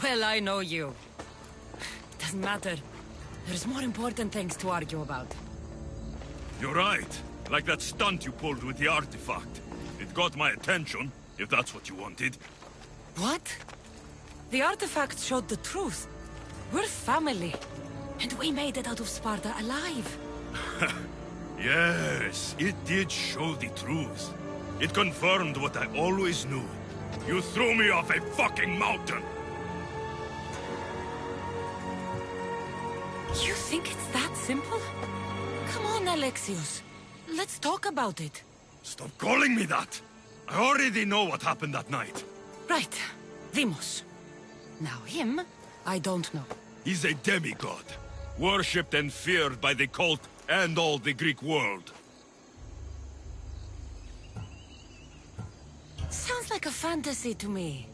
Well, I know you. Doesn't matter. There's more important things to argue about. You're right. Like that stunt you pulled with the artifact. It got my attention, if that's what you wanted. What? The artifact showed the truth. We're family. And we made it out of Sparta alive. Yes, it did show the truth. It confirmed what I always knew. You threw me off a fucking mountain! You think it's that simple? Come on, Alexios. Let's talk about it. Stop calling me that! I already know what happened that night. Right. Deimos. Now him, I don't know. He's a demigod. Worshipped and feared by the cult and all the Greek world. Sounds like a fantasy to me.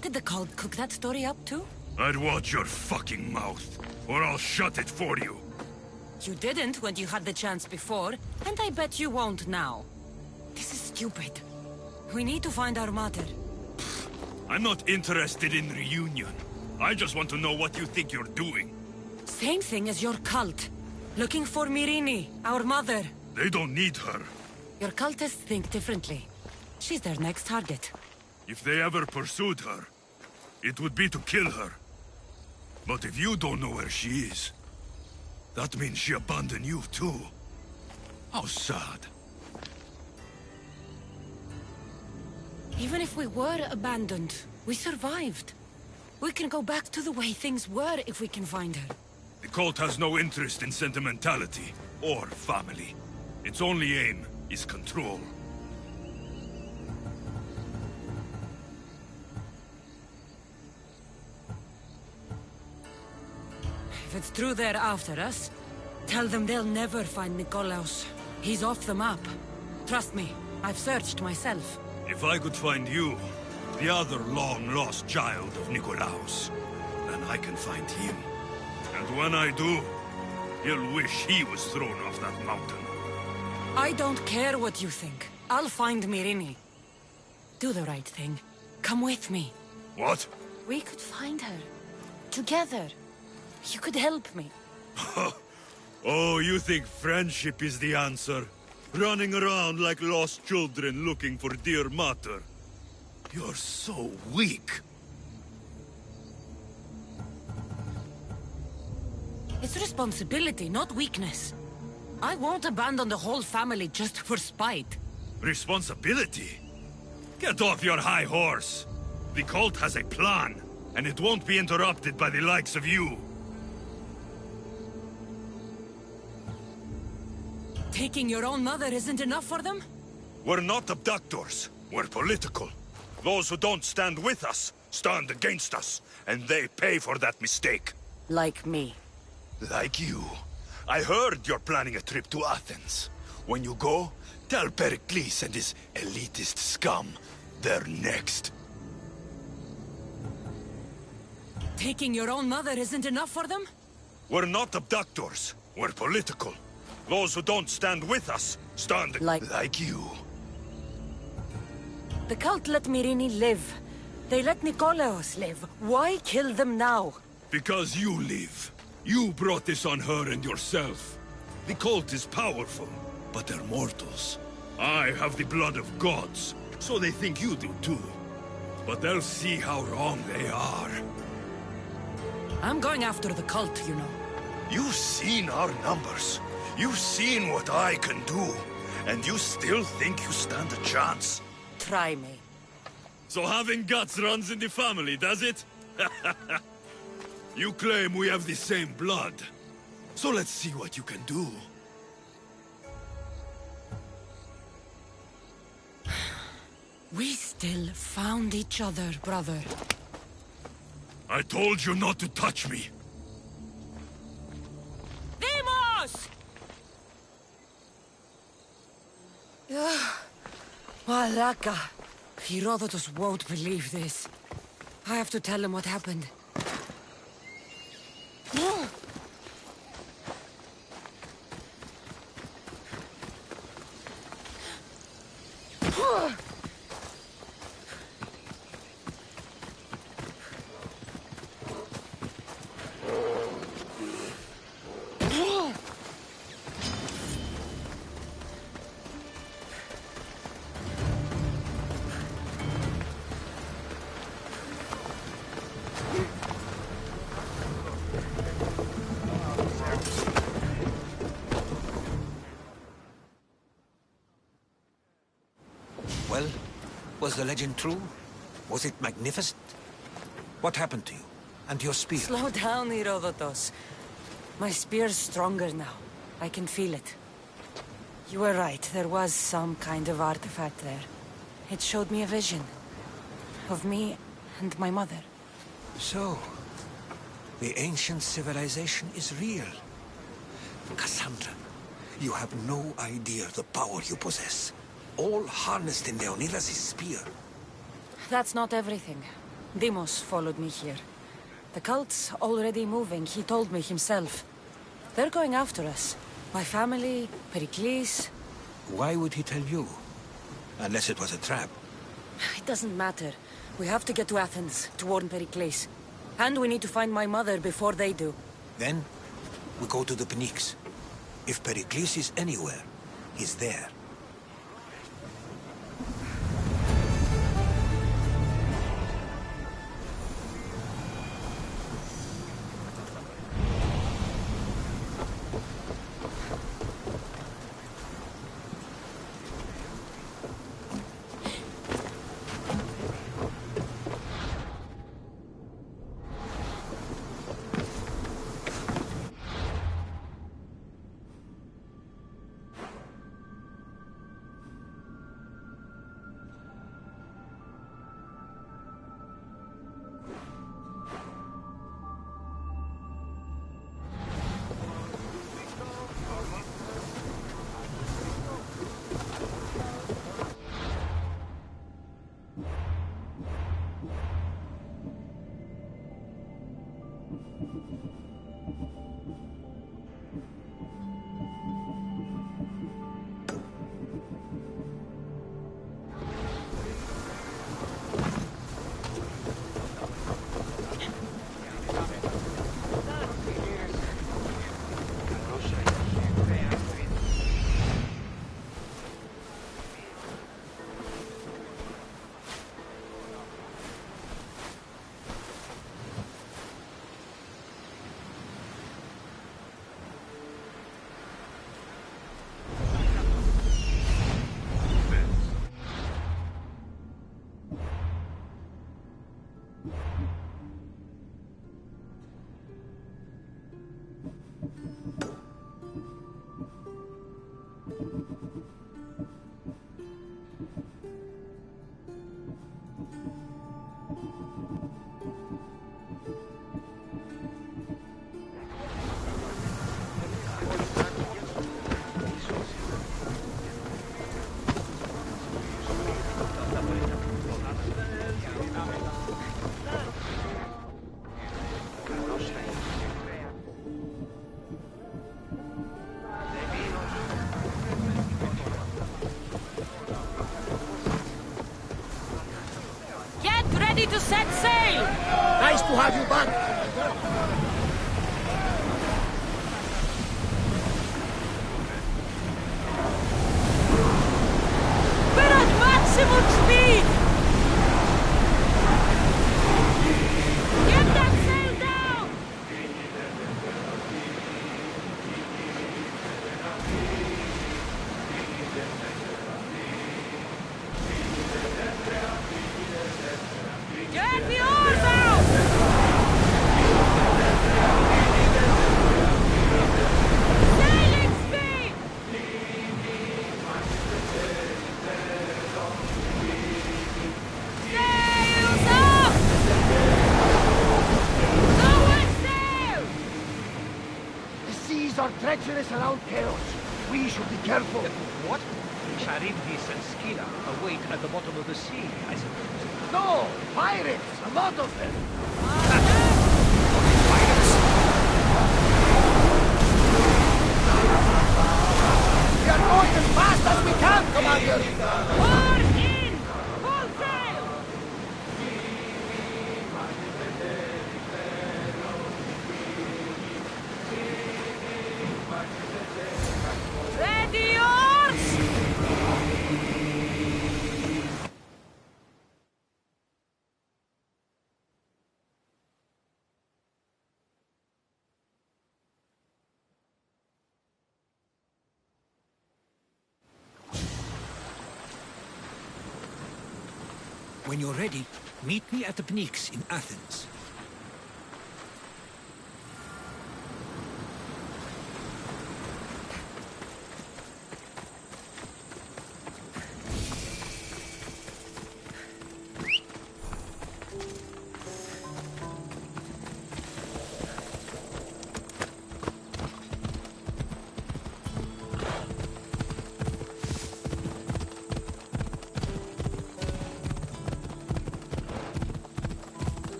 Did the cult cook that story up too? I'd watch your fucking mouth, or I'll shut it for you. You didn't when you had the chance before, and I bet you won't now. This is stupid. We need to find our mother. I'm not interested in reunion. I just want to know what you think you're doing. Same thing as your cult. Looking for Myrine, our mother. They don't need her. Your cultists think differently. She's their next target. If they ever pursued her, it would be to kill her. But if you don't know where she is, that means she abandoned you too. How sad. Even if we were abandoned, we survived. We can go back to the way things were if we can find her. The cult has no interest in sentimentality or family. Its only aim is control. If it's true they're after us, tell them they'll never find Nikolaos. He's off the map. Trust me, I've searched myself. If I could find you, the other long-lost child of Nikolaos, then I can find him. And when I do, he'll wish he was thrown off that mountain. I don't care what you think. I'll find Myrini. Do the right thing. Come with me. What? We could find her. Together. You could help me. Oh, you think friendship is the answer? Running around like lost children looking for dear mater. You're so weak. It's responsibility, not weakness. I won't abandon the whole family just for spite. Responsibility? Get off your high horse. The cult has a plan, and it won't be interrupted by the likes of you. Taking your own mother isn't enough for them? We're not abductors. We're political. Those who don't stand with us, stand against us, and they pay for that mistake. Like me. Like you. I heard you're planning a trip to Athens. When you go, tell Pericles and his elitist scum they're next. Taking your own mother isn't enough for them? We're not abductors. We're political. Those who don't stand with us, stand like you. The cult let Myrini live. They let Nikolaos live. Why kill them now? Because you live. You brought this on her and yourself. The cult is powerful, but they're mortals. I have the blood of gods, so they think you do too. But they'll see how wrong they are. I'm going after the cult, you know. You've seen our numbers. You've seen what I can do. And you still think you stand a chance? Try me. So having guts runs in the family, does it? You claim we have the same blood. So let's see what you can do. We still found each other, brother. I told you not to touch me. Demos! Malaka. Herodotus won't believe this. I have to tell him what happened. Well, was the legend true? Was it magnificent? What happened to you? And your spear? Slow down, Herodotus. My spear's stronger now. I can feel it. You were right, there was some kind of artifact there. It showed me a vision. Of me and my mother. So, the ancient civilization is real. Cassandra, you have no idea the power you possess. All harnessed in Leonidas' spear. That's not everything. Demos followed me here. The cult's already moving, he told me himself. They're going after us. My family, Pericles. Why would he tell you? Unless it was a trap. It doesn't matter. We have to get to Athens to warn Pericles. And we need to find my mother before they do. Then, we go to the Pnyx. If Pericles is anywhere, he's there. to set sail! Nice to have you back. We're at maximum speed! Get that sail down! Get the oars out! Sailing speed! Sails up! Lower sail! The seas are treacherous around Chaos. We should be careful. What? Charybdis and Scylla await at the bottom of the sea, I suppose. No! Pirates! A lot of them! We are going as fast as we can, Commander! Oars in! Full sail! Ready, oars! When you're ready, meet me at the Pnyx in Athens.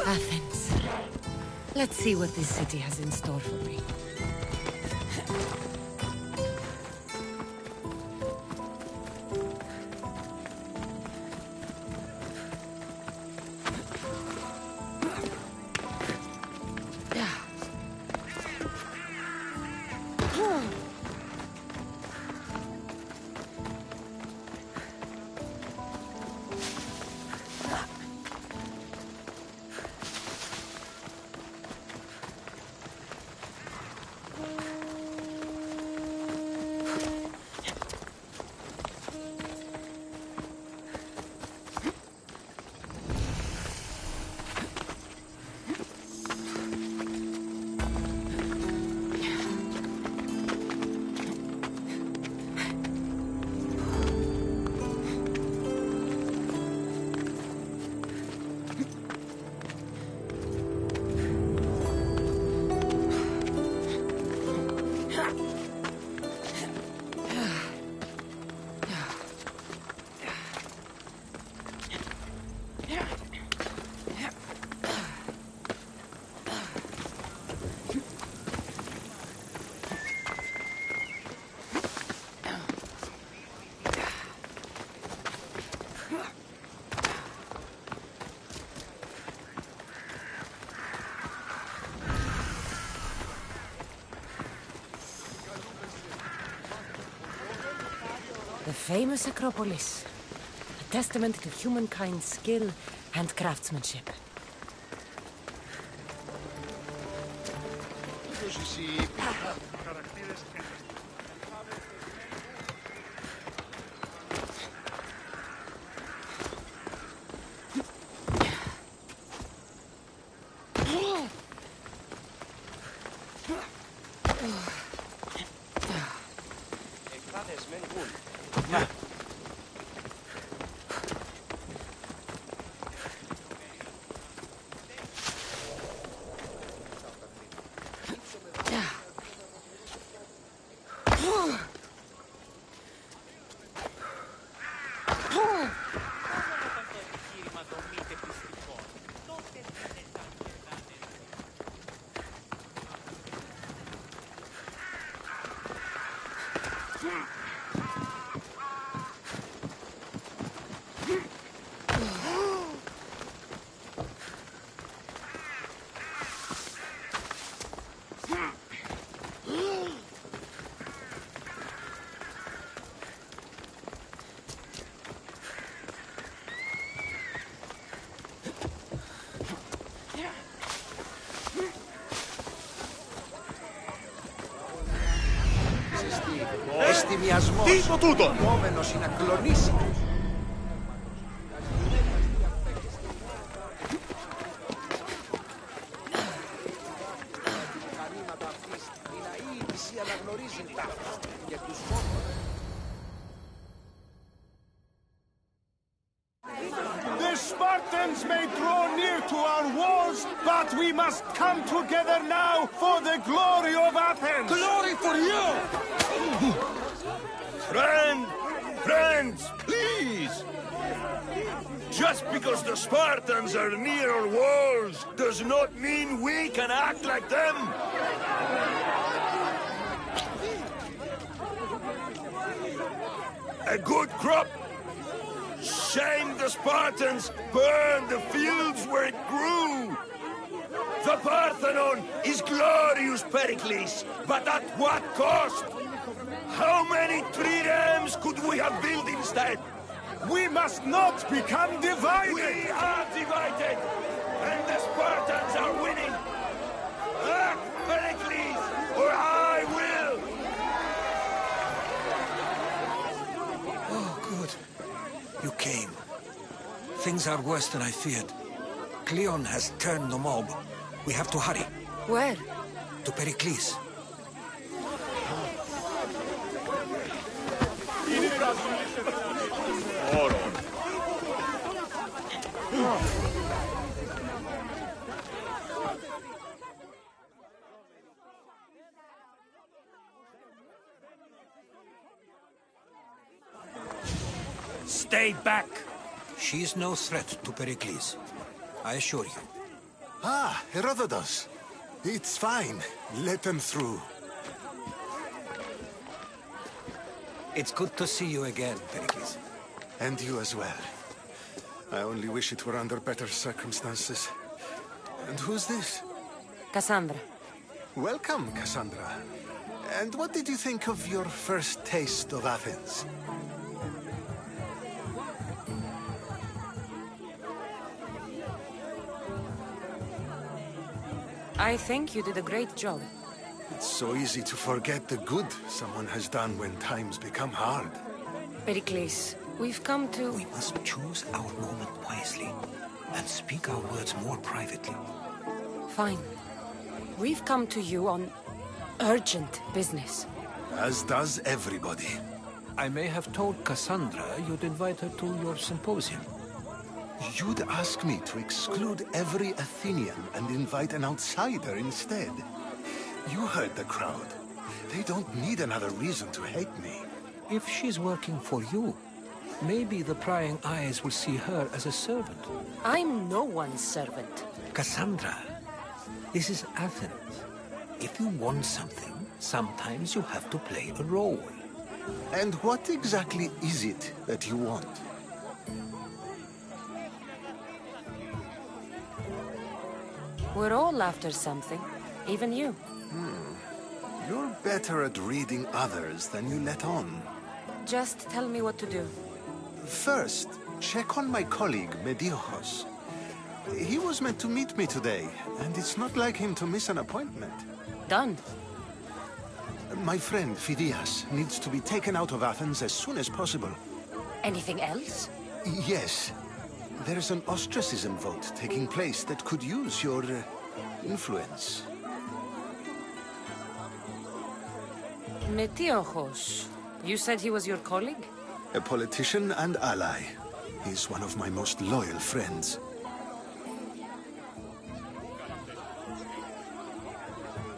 Athens. Let's see what this city has in store for me. The famous Acropolis. A testament to humankind's skill and craftsmanship. Tipo tutto! Muovenos in aclonissimo. The Spartans may draw near to our walls, but we must come together now for the glory of Athens! Glory for you! Friends, please! Just because the Spartans are near our walls does not mean we can act like them! A good crop! Shame the Spartans burned the fields where it grew! The Parthenon is glorious, Pericles, but at what cost? How many triremes could we have built instead? We must not become divided! We are divided! And the Spartans are winning! Act, Pericles, or I will! Oh, good. You came. Things are worse than I feared. Cleon has turned the mob. We have to hurry. Where? To Pericles. Stay back! She is no threat to Pericles. I assure you. Ah, Herodotus. It's fine. Let them through. It's good to see you again, Pericles. And you as well. I only wish it were under better circumstances. And who's this? Cassandra. Welcome, Cassandra. And what did you think of your first taste of Athens? I think you did a great job. It's so easy to forget the good someone has done when times become hard. Pericles, we've come to... We must choose our moment wisely and speak our words more privately. Fine. We've come to you on urgent business. As does everybody. I may have told Cassandra you'd invite her to your symposium. You'd ask me to exclude every Athenian and invite an outsider instead. You heard the crowd. They don't need another reason to hate me. If she's working for you, maybe the prying eyes will see her as a servant. I'm no one's servant. Cassandra, this is Athens. If you want something, sometimes you have to play a role. And what exactly is it that you want? We're all after something, even you. You're better at reading others than you let on. Just tell me what to do. First, check on my colleague, Mediochos. He was meant to meet me today, and it's not like him to miss an appointment. Done. My friend, Phidias, needs to be taken out of Athens as soon as possible. Anything else? Yes. There's an ostracism vote taking place that could use your influence. Metiochos. You said he was your colleague? A politician and ally. He's one of my most loyal friends.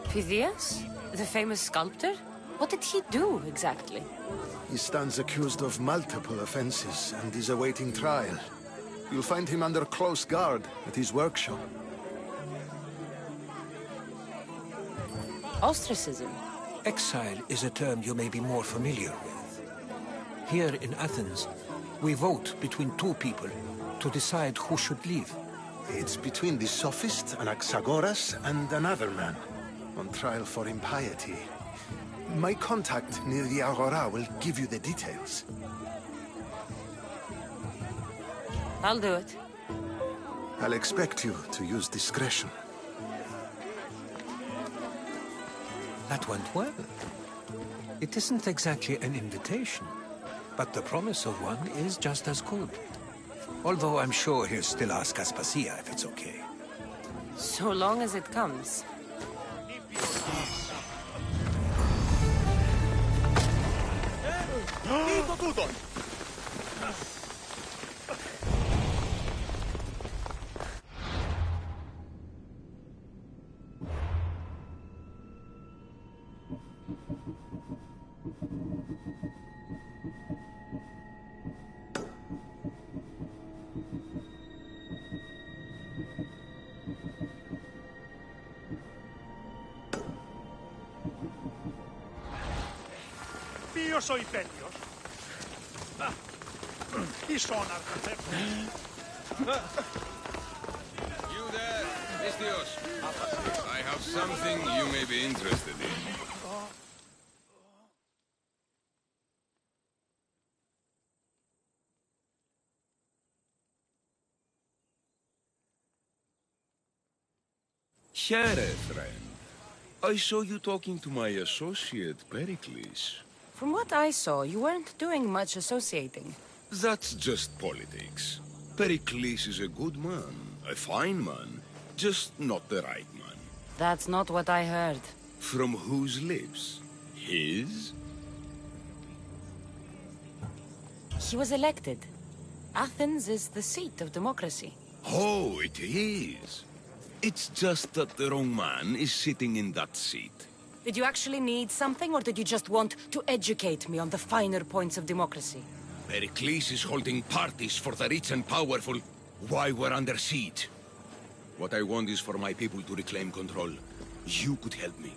Phidias? The famous sculptor? What did he do, exactly? He stands accused of multiple offenses and is awaiting trial. You'll find him under close guard at his workshop. Ostracism? Exile is a term you may be more familiar with. Here in Athens, We vote between two people to decide who should leave. It's between the sophist, Anaxagoras, and another man, on trial for impiety. My contact near the Agora will give you the details. I'll do it. I'll expect you to use discretion. That went well. It isn't exactly an invitation, but the promise of one is just as good. Although I'm sure he'll still ask Aspasia if it's okay. So long as it comes. Ποιος ο υπέτειος? Ισόναρ, You there, Istios. I have something you may be interested in. Here, friend. I saw you talking to my associate, Pericles. From what I saw, you weren't doing much associating. That's just politics. Pericles is a good man, a fine man, just not the right man. That's not what I heard. From whose lips? His? He was elected. Athens is the seat of democracy. Oh, it is. It's just that the wrong man is sitting in that seat. Did you actually need something, or did you just want to educate me on the finer points of democracy? Pericles is holding parties for the rich and powerful while we're under siege. What I want is for my people to reclaim control. You could help me.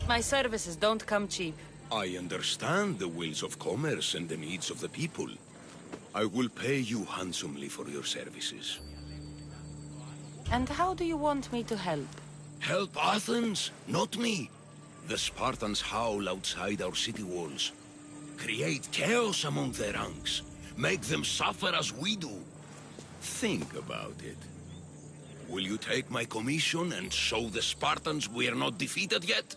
My services don't come cheap. I understand the wills of commerce and the needs of the people. I will pay you handsomely for your services. And how do you want me to help? Help Athens, not me. The Spartans howl outside our city walls. Create chaos among their ranks. Make them suffer as we do. Think about it. Will you take my commission and show the Spartans we are not defeated yet?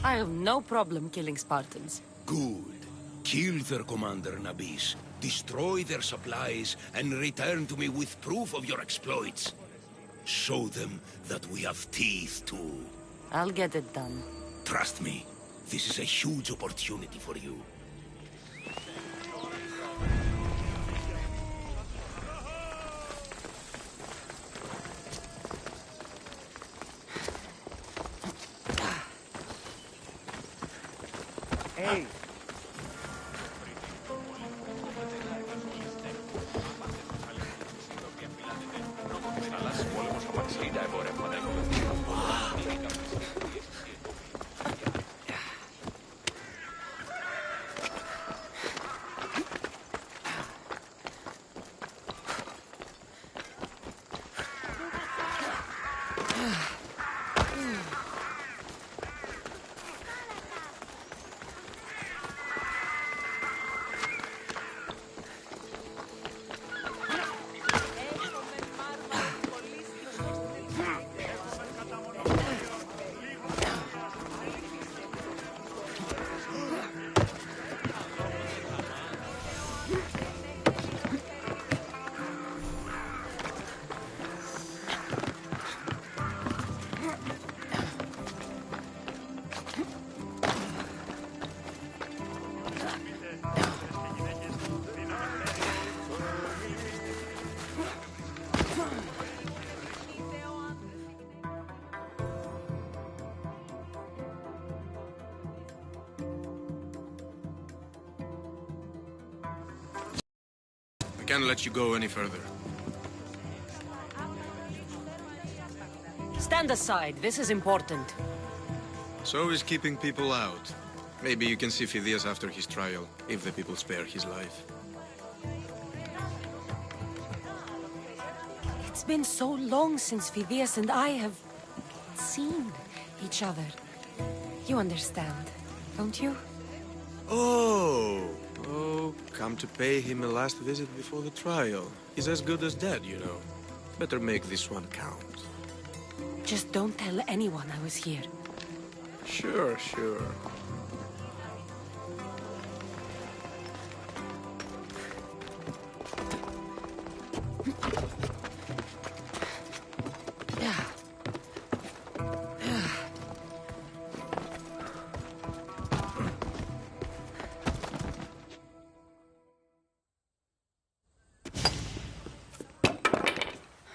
I have no problem killing Spartans. Good. Kill their commander, Nabis. Destroy their supplies and return to me with proof of your exploits. Show them that we have teeth too. I'll get it done. Trust me, this is a huge opportunity for you. Hey! Can't let you go any further. Stand aside. This is important. So is keeping people out. Maybe you can see Phidias after his trial, if the people spare his life. It's been so long since Phidias and I have seen each other. You understand, don't you? Oh, come to pay him a last visit before the trial. He's as good as dead, you know. Better make this one count. Just don't tell anyone I was here. Sure, sure.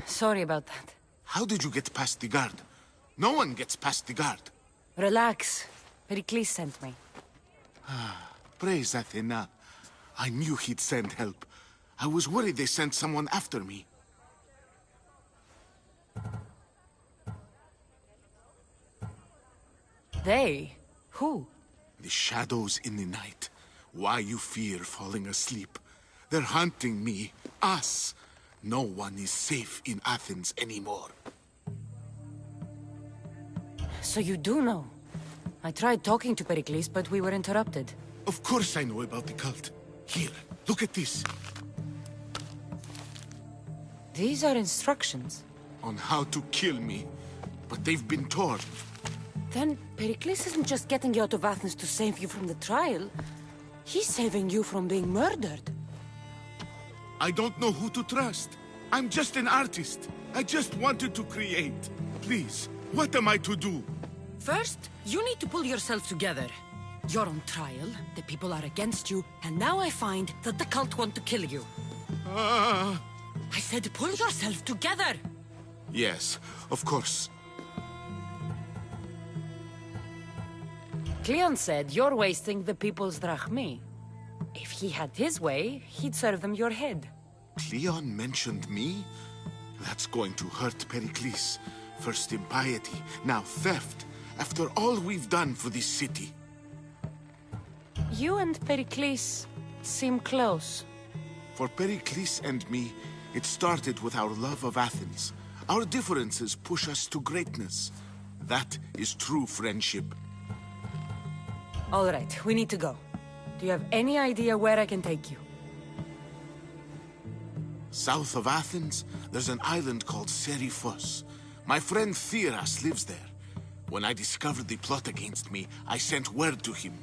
Sorry about that. How did you get past the guard? No one gets past the guard. Relax. Pericles sent me. Praise Athena. I knew he'd send help. I was worried they sent someone after me. They? Who? The shadows in the night. Why you fear falling asleep. They're hunting me. Us. No one is safe in Athens anymore. So you do know? I tried talking to Pericles, but we were interrupted. Of course I know about the cult. Here, look at this. These are instructions. On how to kill me. But they've been torn. Then Pericles isn't just getting you out of Athens to save you from the trial. He's saving you from being murdered. I don't know who to trust. I'm just an artist. I just wanted to create. Please, what am I to do? First, you need to pull yourself together. You're on trial, the people are against you, and now I find that the cult want to kill you. I said pull yourself together! Yes, of course. Cleon said you're wasting the people's drachmi. If he had his way, he'd serve them your head. Cleon mentioned me? That's going to hurt Pericles. First impiety, now theft. After all we've done for this city. You and Pericles seem close. For Pericles and me, it started with our love of Athens. Our differences push us to greatness. That is true friendship. All right, we need to go. Do you have any idea where I can take you? South of Athens, there's an island called Seriphos. My friend Theras lives there. When I discovered the plot against me, I sent word to him.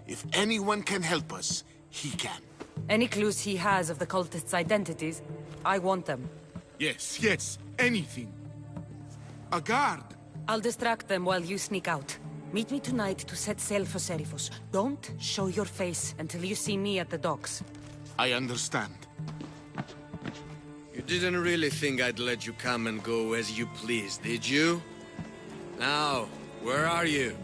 If anyone can help us, he can. Any clues he has of the cultists' identities, I want them. Yes, anything. A guard! I'll distract them while you sneak out. Meet me tonight to set sail for Seriphos. Don't show your face until you see me at the docks. I understand. You didn't really think I'd let you come and go as you please, did you? Now, where are you?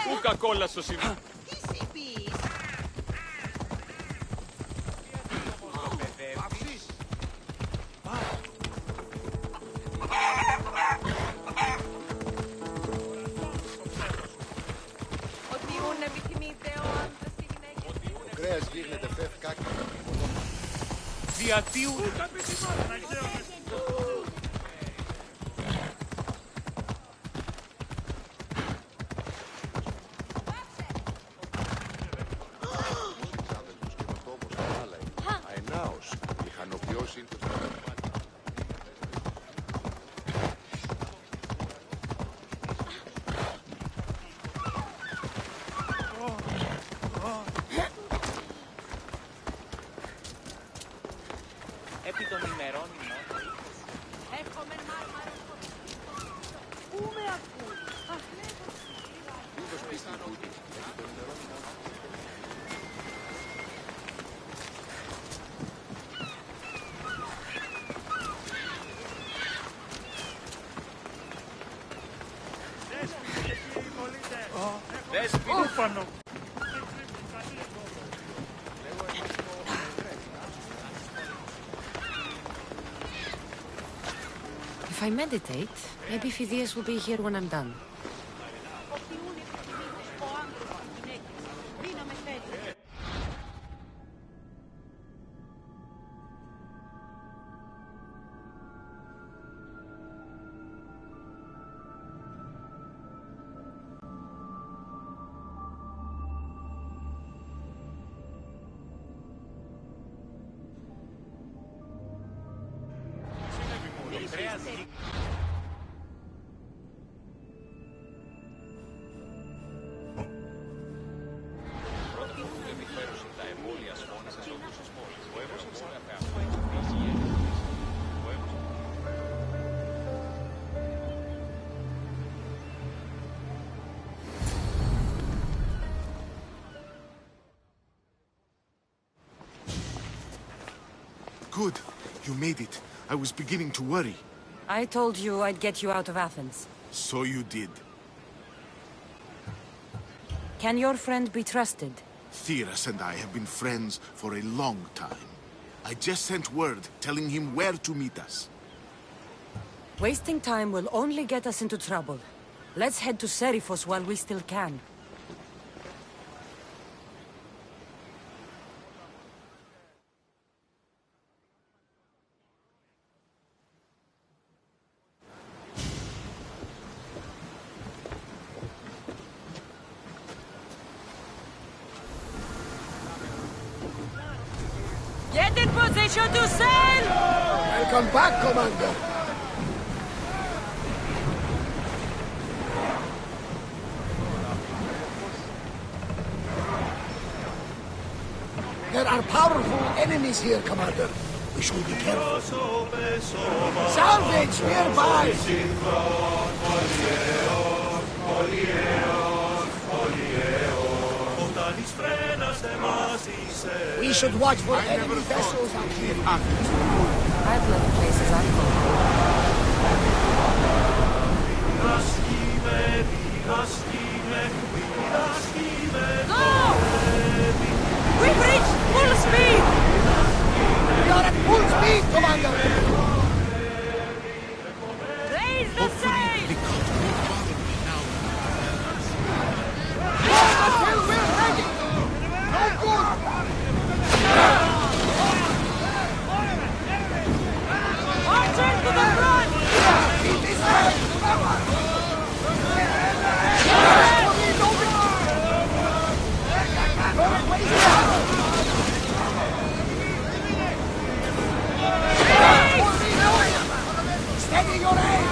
Coca-Cola στο σημείο. Το κρέας γίγνεται φεύγει κάκι. Διατίουν. των ημερών ημών. Έχουμε μάρμαρο στο σπίτι. Πού με ακούει. Ας λέγω. Ούτως πίστευε ότι των ημερών ημών. If I meditate, maybe Phidias will be here when I'm done. Good. You made it. I was beginning to worry. I told you I'd get you out of Athens. So you did. Can your friend be trusted? Theras and I have been friends for a long time. I just sent word telling him where to meet us. Wasting time will only get us into trouble. Let's head to Seriphos while we still can. Get in position to sail! Welcome back, Commander. There are powerful enemies here, Commander. We should be careful. Salvage nearby! We should watch for enemy vessels out here. I've left places I go. Go! We've reached full speed! We are at full speed, Commander! Raise the sail! Until we're ready! No good! Archers to the front! Keep this way! Steady your aim!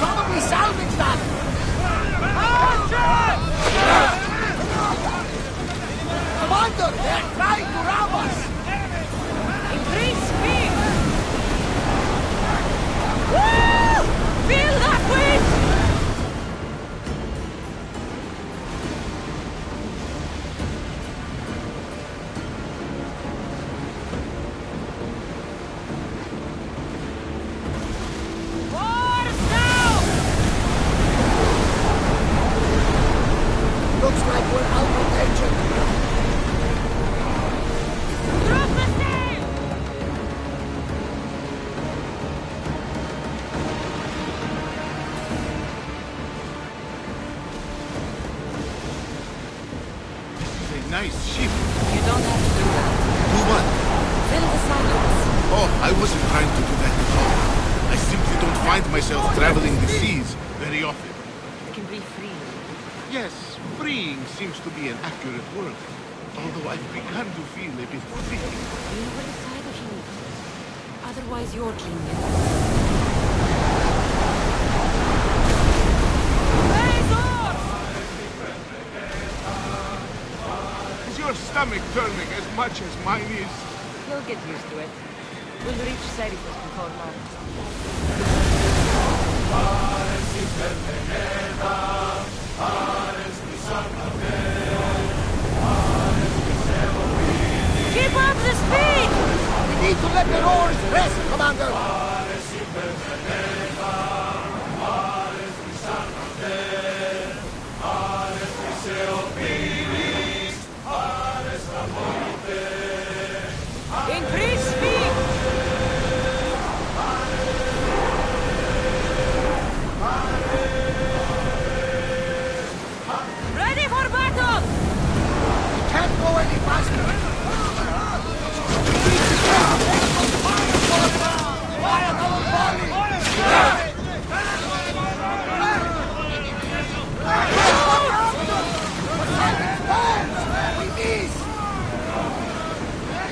Probably salvage that! Commander, they're trying to rob us! Increase speed! Woo! Feel that wind! Looks like we're out of danger. You don't have to do that. Do what? Fill the silence. Oh, I wasn't trying to do that at all. I simply don't find myself traveling the seas very often. It can be free. Yes, freeing seems to be an accurate word. Although I've begun to feel a bit sick. You never decide if you need to. Otherwise, you're clean. Is your stomach turning as much as mine is? You'll get used to it. We'll reach Cerritos before long. Keep up the speed! We need to let the oars rest, Commander! Increase speed! Ready for battle! We can't go any faster!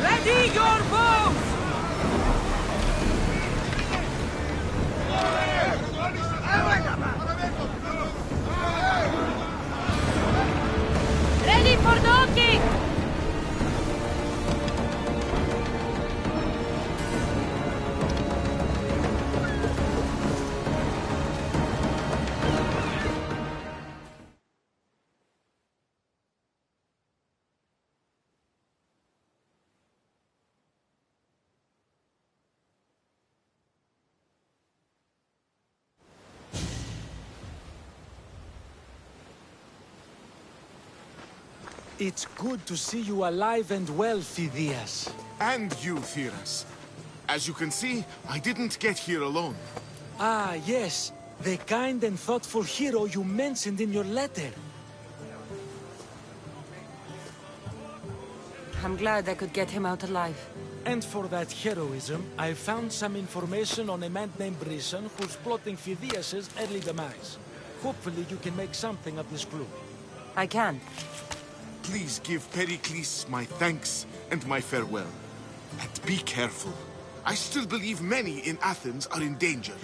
Ready your bows! Ready for docking! It's good to see you alive and well, Phidias. And you, Theras. As you can see, I didn't get here alone. Ah, yes. The kind and thoughtful hero you mentioned in your letter. I'm glad I could get him out alive. And for that heroism, I found some information on a man named Brisson who's plotting Phidias' early demise. Hopefully you can make something of this clue. I can. Please give Pericles my thanks and my farewell. And be careful. I still believe many in Athens are in danger.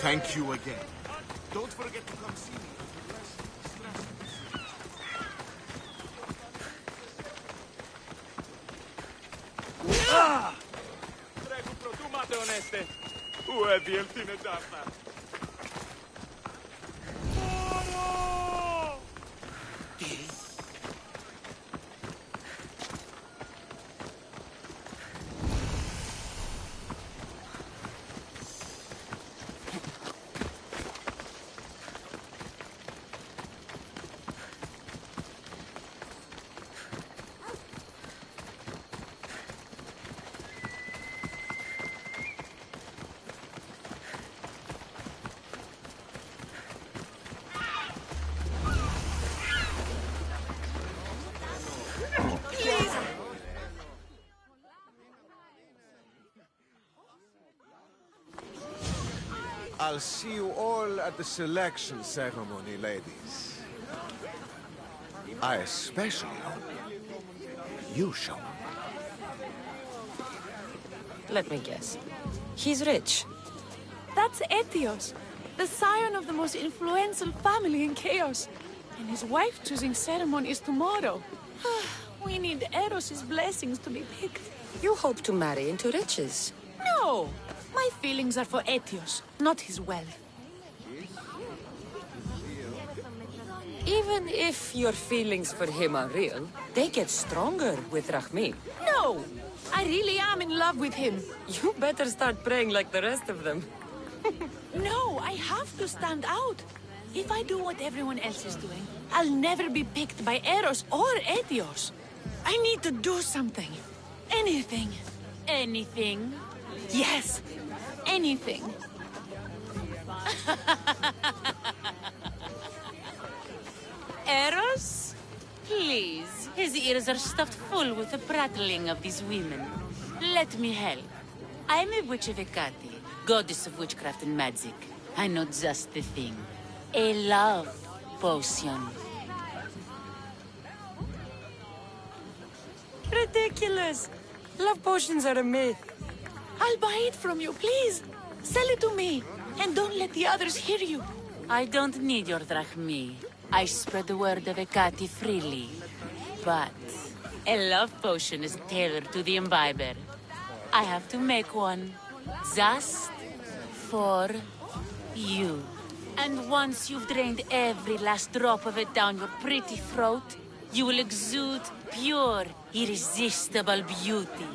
Thank you again. Don't forget to come see me. Τρέχουν προτού ματαιωνέστε. Ουε διελθύνε τζάρτα. I'll see you all at the selection ceremony, ladies. I especially hope you show up. Let me guess. He's rich. That's Etios. The scion of the most influential family in Chaos. And his wife choosing ceremony is tomorrow. We need Eros's blessings to be picked. You hope to marry into riches. No! My feelings are for Etios, not his wealth. Even if your feelings for him are real, they get stronger with Rahmi. No! I really am in love with him. You better start praying like the rest of them. No, I have to stand out. If I do what everyone else is doing, I'll never be picked by Eros or Etios. I need to do something. Anything. Anything? Yes, anything. Eros? Please, his ears are stuffed full with the prattling of these women. Let me help. I'm a witch of Hecate, goddess of witchcraft and magic. I know just the thing. A love potion. Ridiculous! Love potions are a myth. I'll buy it from you, please. Sell it to me. And don't let the others hear you. I don't need your drachmi. I spread the word of Hecate freely. But a love potion is tailored to the imbiber. I have to make one. Just for you. And once you've drained every last drop of it down your pretty throat, you will exude pure, irresistible beauty.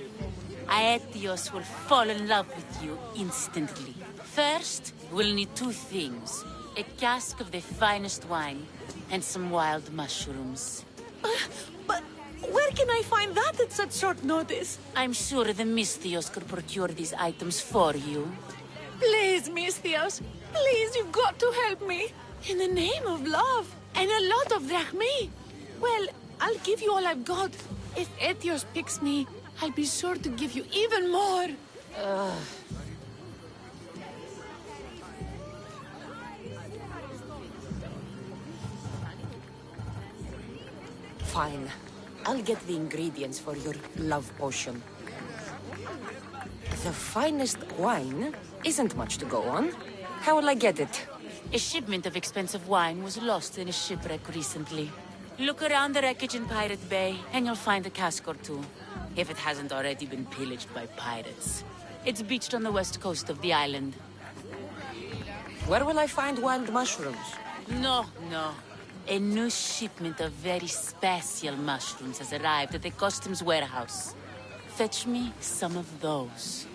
Aetios will fall in love with you instantly. First, we'll need two things. A cask of the finest wine, and some wild mushrooms. But where can I find that at such short notice? I'm sure the Misthios could procure these items for you. Please, Misthios. Please, you've got to help me. In the name of love. And a lot of drachmi. Well, I'll give you all I've got. If Etios picks me, I'll be sure to give you even more. Fine. I'll get the ingredients for your love potion. The finest wine isn't much to go on. How will I get it? A shipment of expensive wine was lost in a shipwreck recently. Look around the wreckage in Pirate Bay, and you'll find a cask or two. If it hasn't already been pillaged by pirates. It's beached on the west coast of the island. Where will I find wild mushrooms? No. A new shipment of very special mushrooms has arrived at the customs warehouse. Fetch me some of those.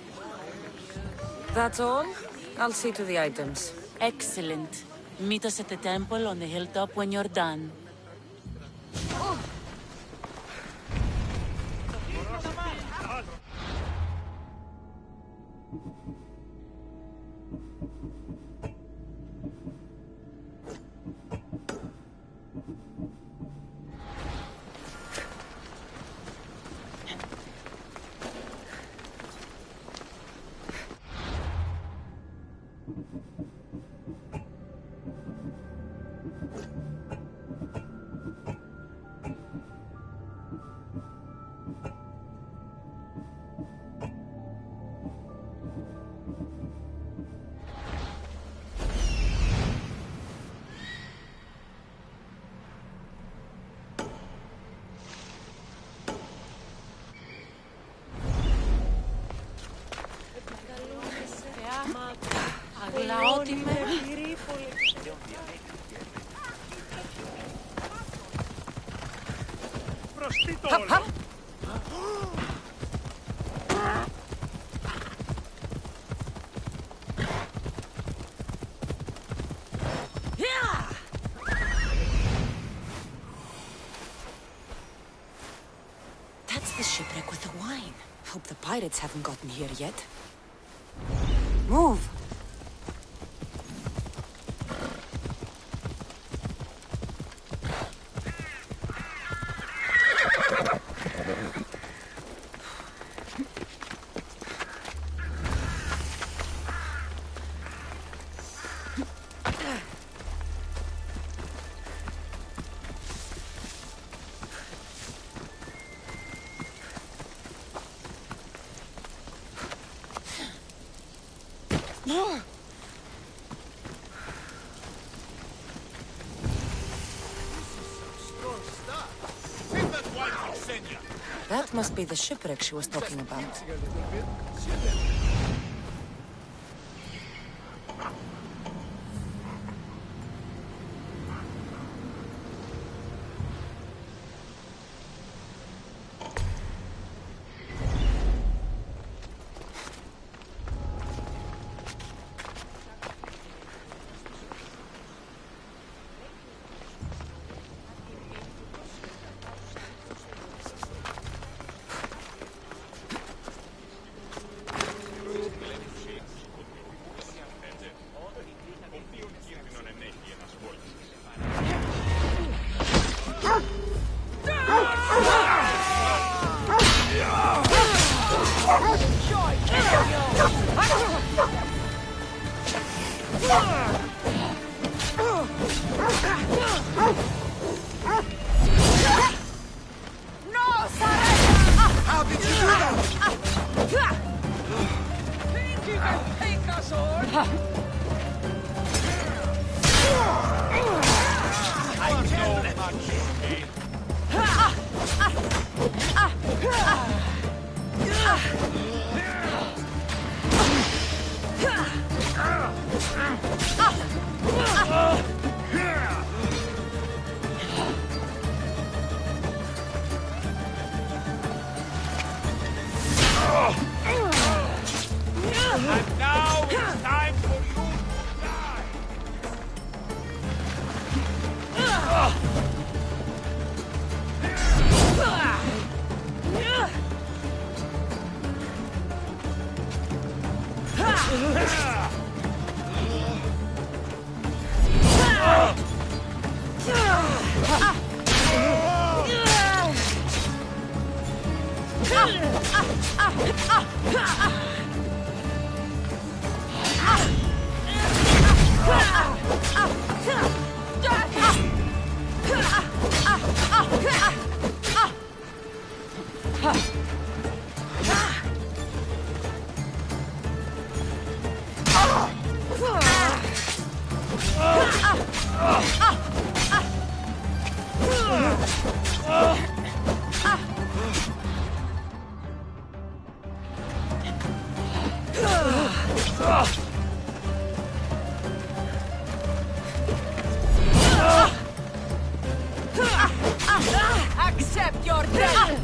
That's all? I'll see to the items. Excellent. Meet us at the temple on the hilltop when you're done. Hop, hop. That's the shipwreck with the wine. Hope the pirates haven't gotten here yet. Move! That must be the shipwreck she was talking about. And now it's time for you to die! Accept your death!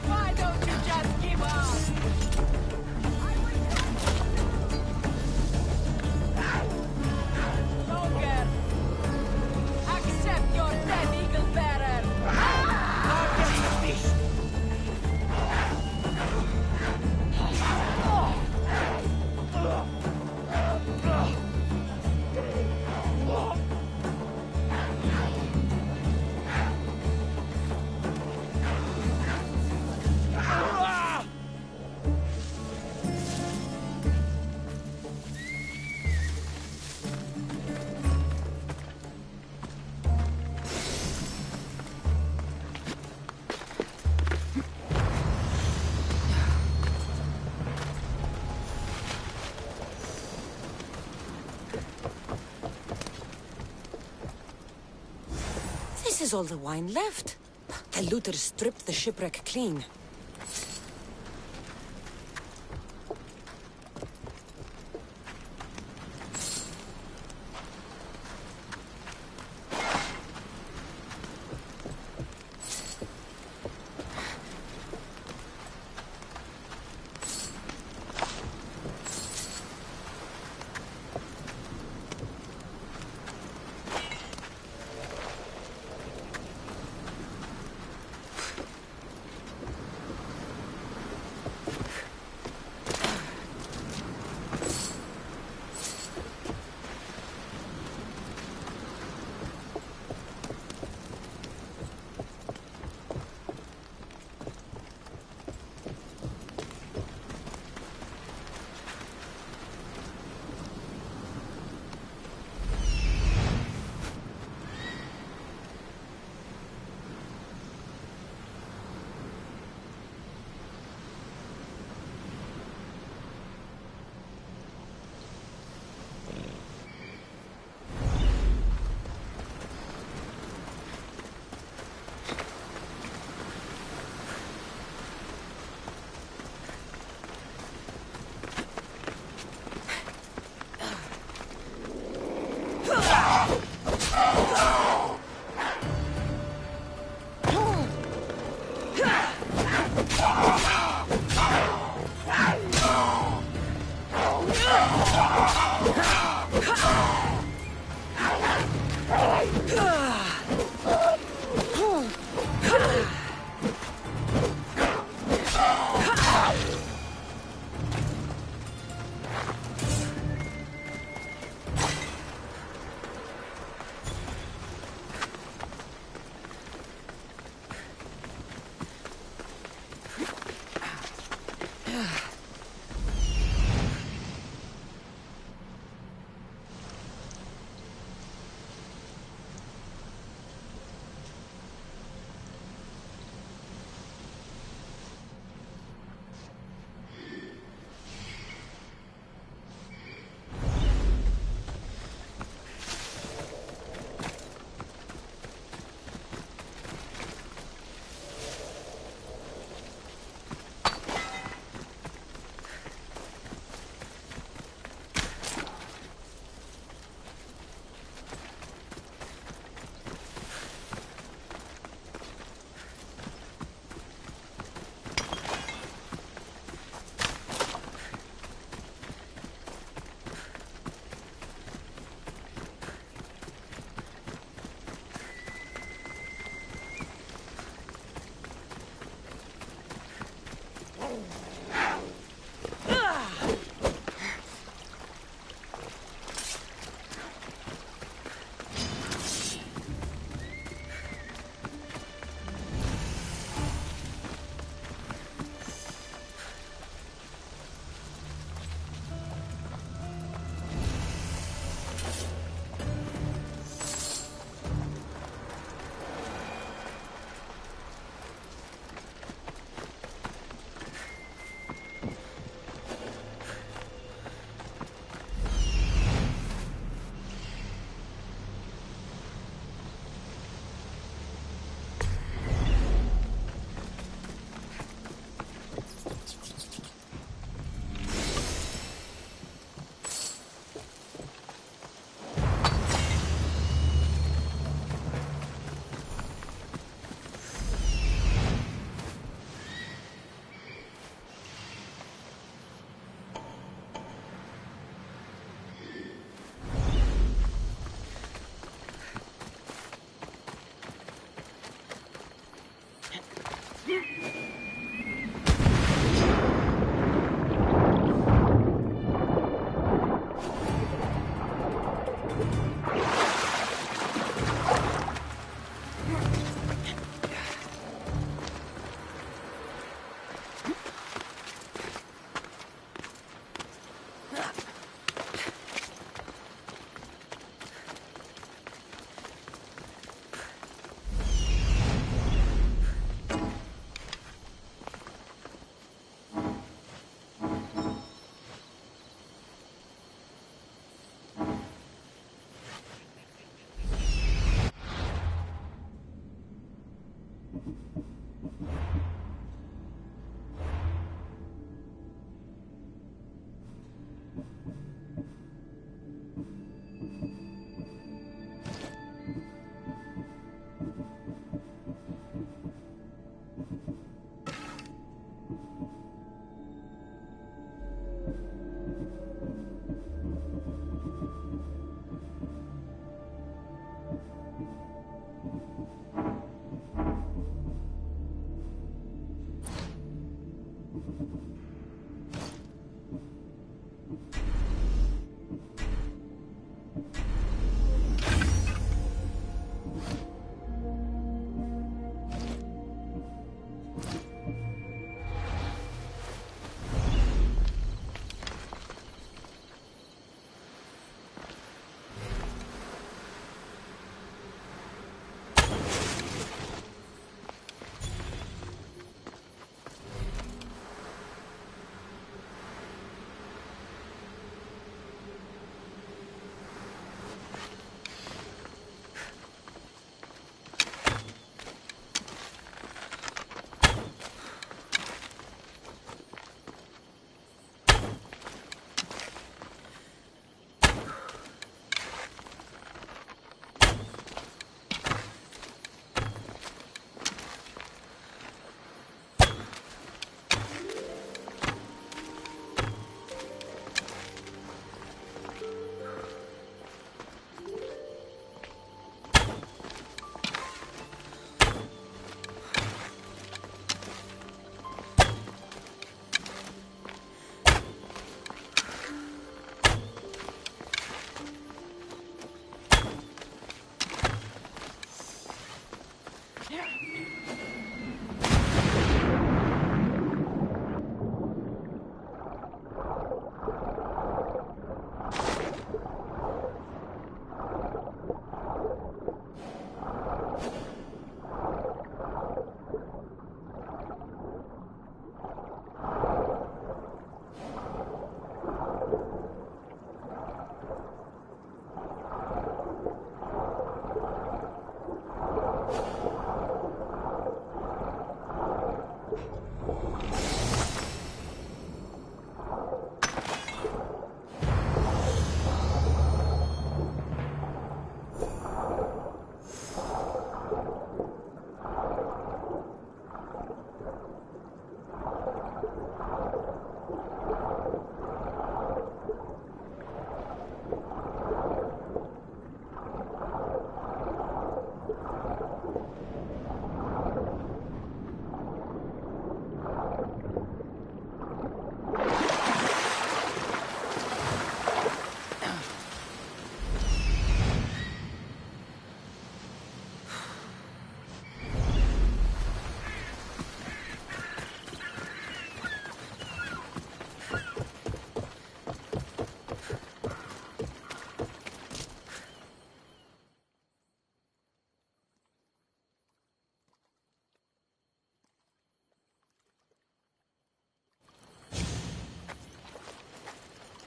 Why don't you just give up? Longer! Accept your death, Eagle Bearer! This is all the wine left. The looters stripped the shipwreck clean.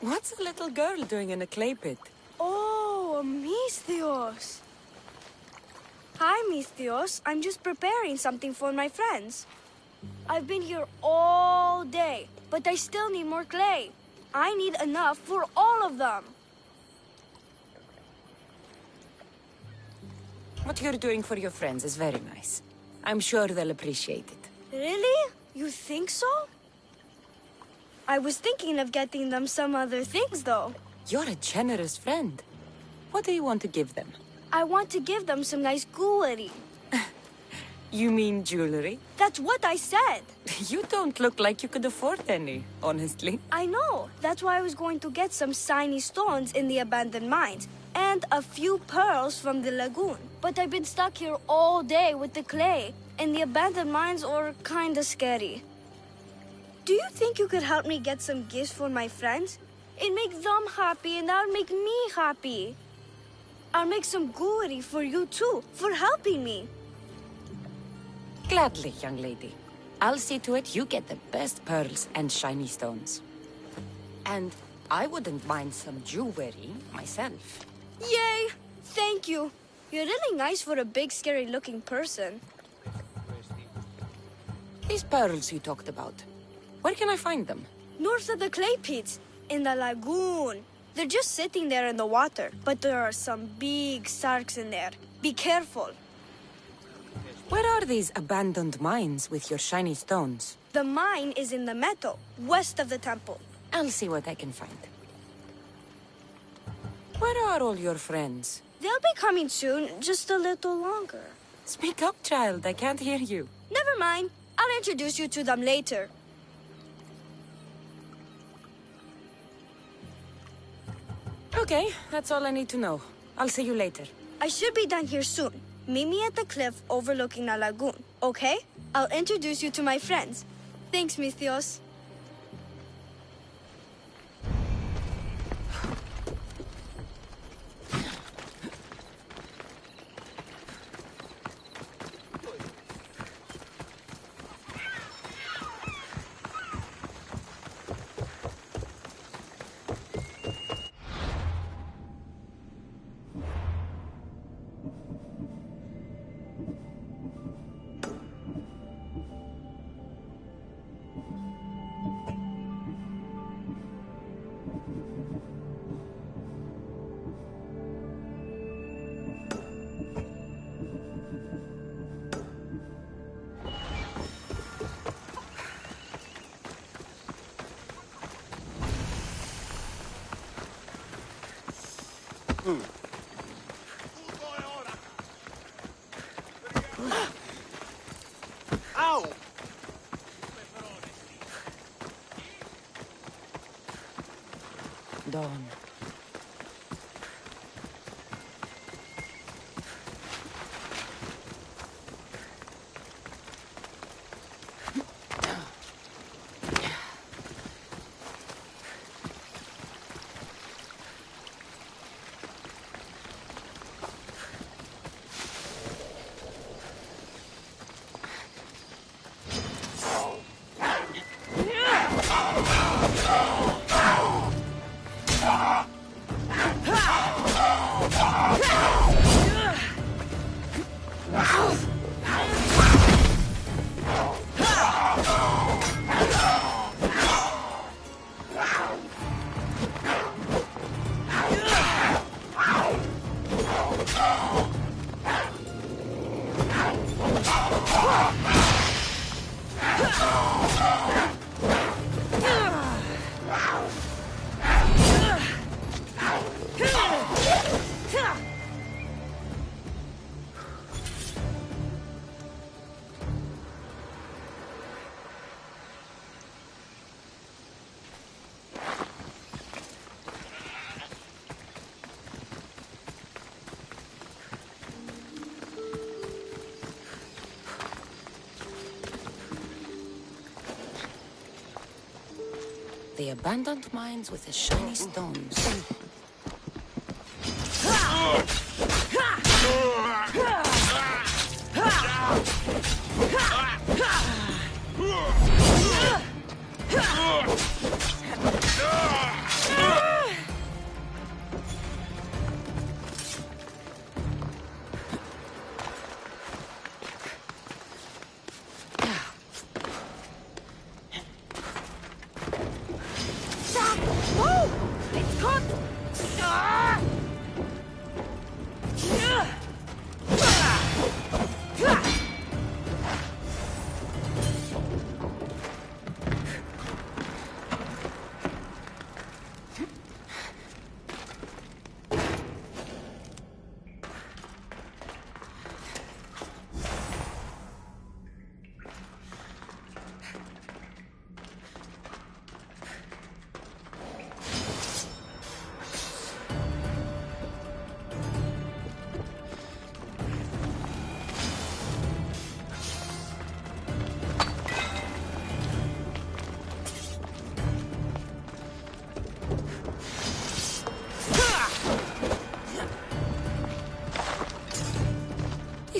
What's a little girl doing in a clay pit? Oh, Misthios. Hi, Misthios. I'm just preparing something for my friends. I've been here all day, but I still need more clay. I need enough for all of them. What you're doing for your friends is very nice. I'm sure they'll appreciate it. Really? You think so? I was thinking of getting them some other things, though. You're a generous friend. What do you want to give them? I want to give them some nice jewelry. You mean jewelry? That's what I said. You don't look like you could afford any, honestly. I know. That's why I was going to get some shiny stones in the abandoned mines and a few pearls from the lagoon. But I've been stuck here all day with the clay, and the abandoned mines are kinda scary. Do you think you could help me get some gifts for my friends? It'd make them happy, and that would make me happy. I'll make some jewelry for you too, for helping me. Gladly, young lady. I'll see to it you get the best pearls and shiny stones. And I wouldn't mind some jewelry myself. Yay! Thank you. You're really nice for a big, scary-looking person. These pearls you talked about, where can I find them? North of the clay pits, in the lagoon. They're just sitting there in the water, but there are some big sharks in there. Be careful. Where are these abandoned mines with your shiny stones? The mine is in the meadow, west of the temple. I'll see what I can find. Where are all your friends? They'll be coming soon, just a little longer. Speak up, child. I can't hear you. Never mind. I'll introduce you to them later. Okay, that's all I need to know. I'll see you later. I should be done here soon. Meet me at the cliff overlooking the lagoon, okay? I'll introduce you to my friends. Thanks, Misthios. Ow! Dawn. The abandoned mines with the shiny stones.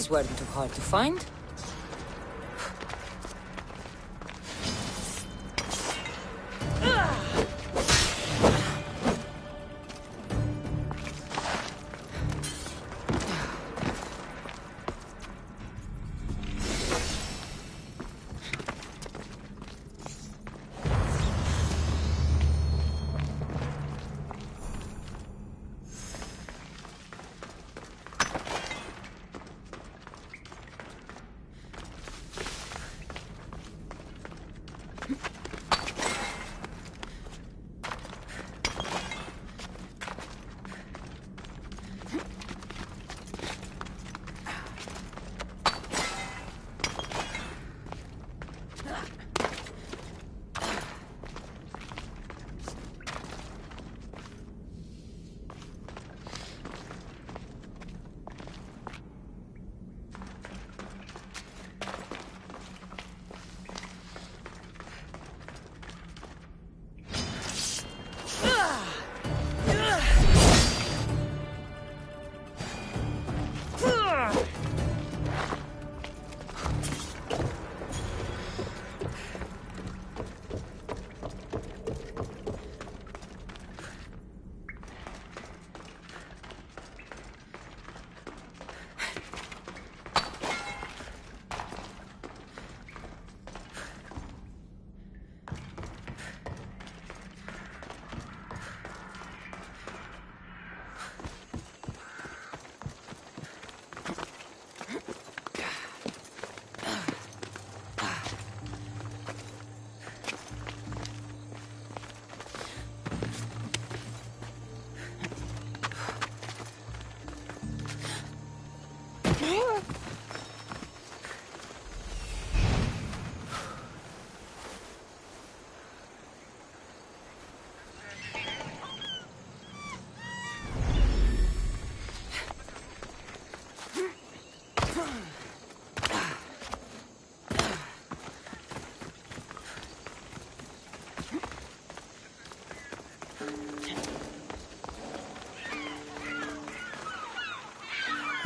These weren't too hard to find.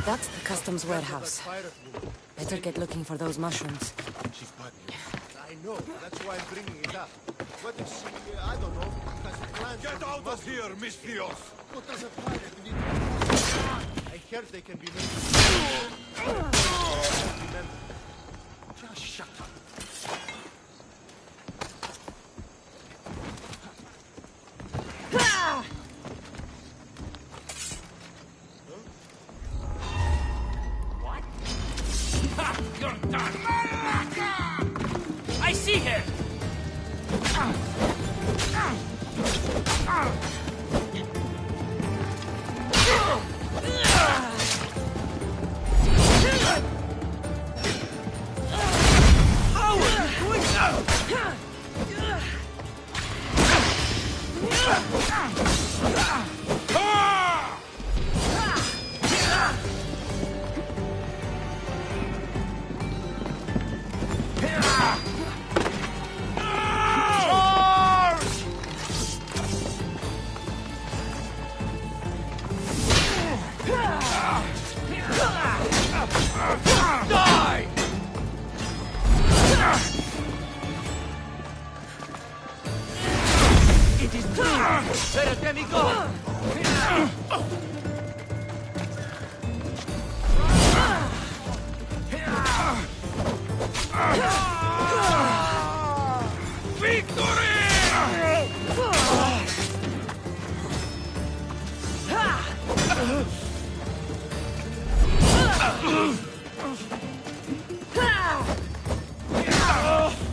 That's the customs warehouse. Better get looking for those mushrooms. I know, that's why I'm bringing it up. But you see, I don't know, because the plans... Get out of here, Misthios! What does a planet need? I heard they can be made... Just shut up. I see her! How are you doing now? Die! It is true! Let a demigod!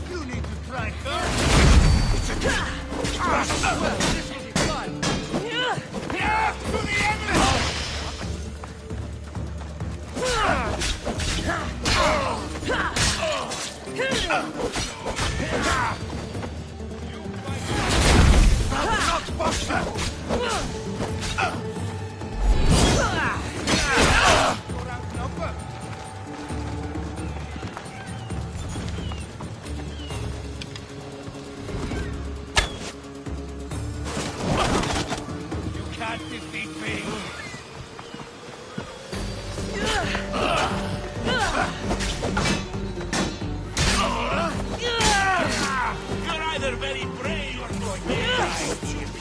You need to try first. Well, this will be fun. To the enemy! Not possible! Can't defeat me. very brave. You're going to die here.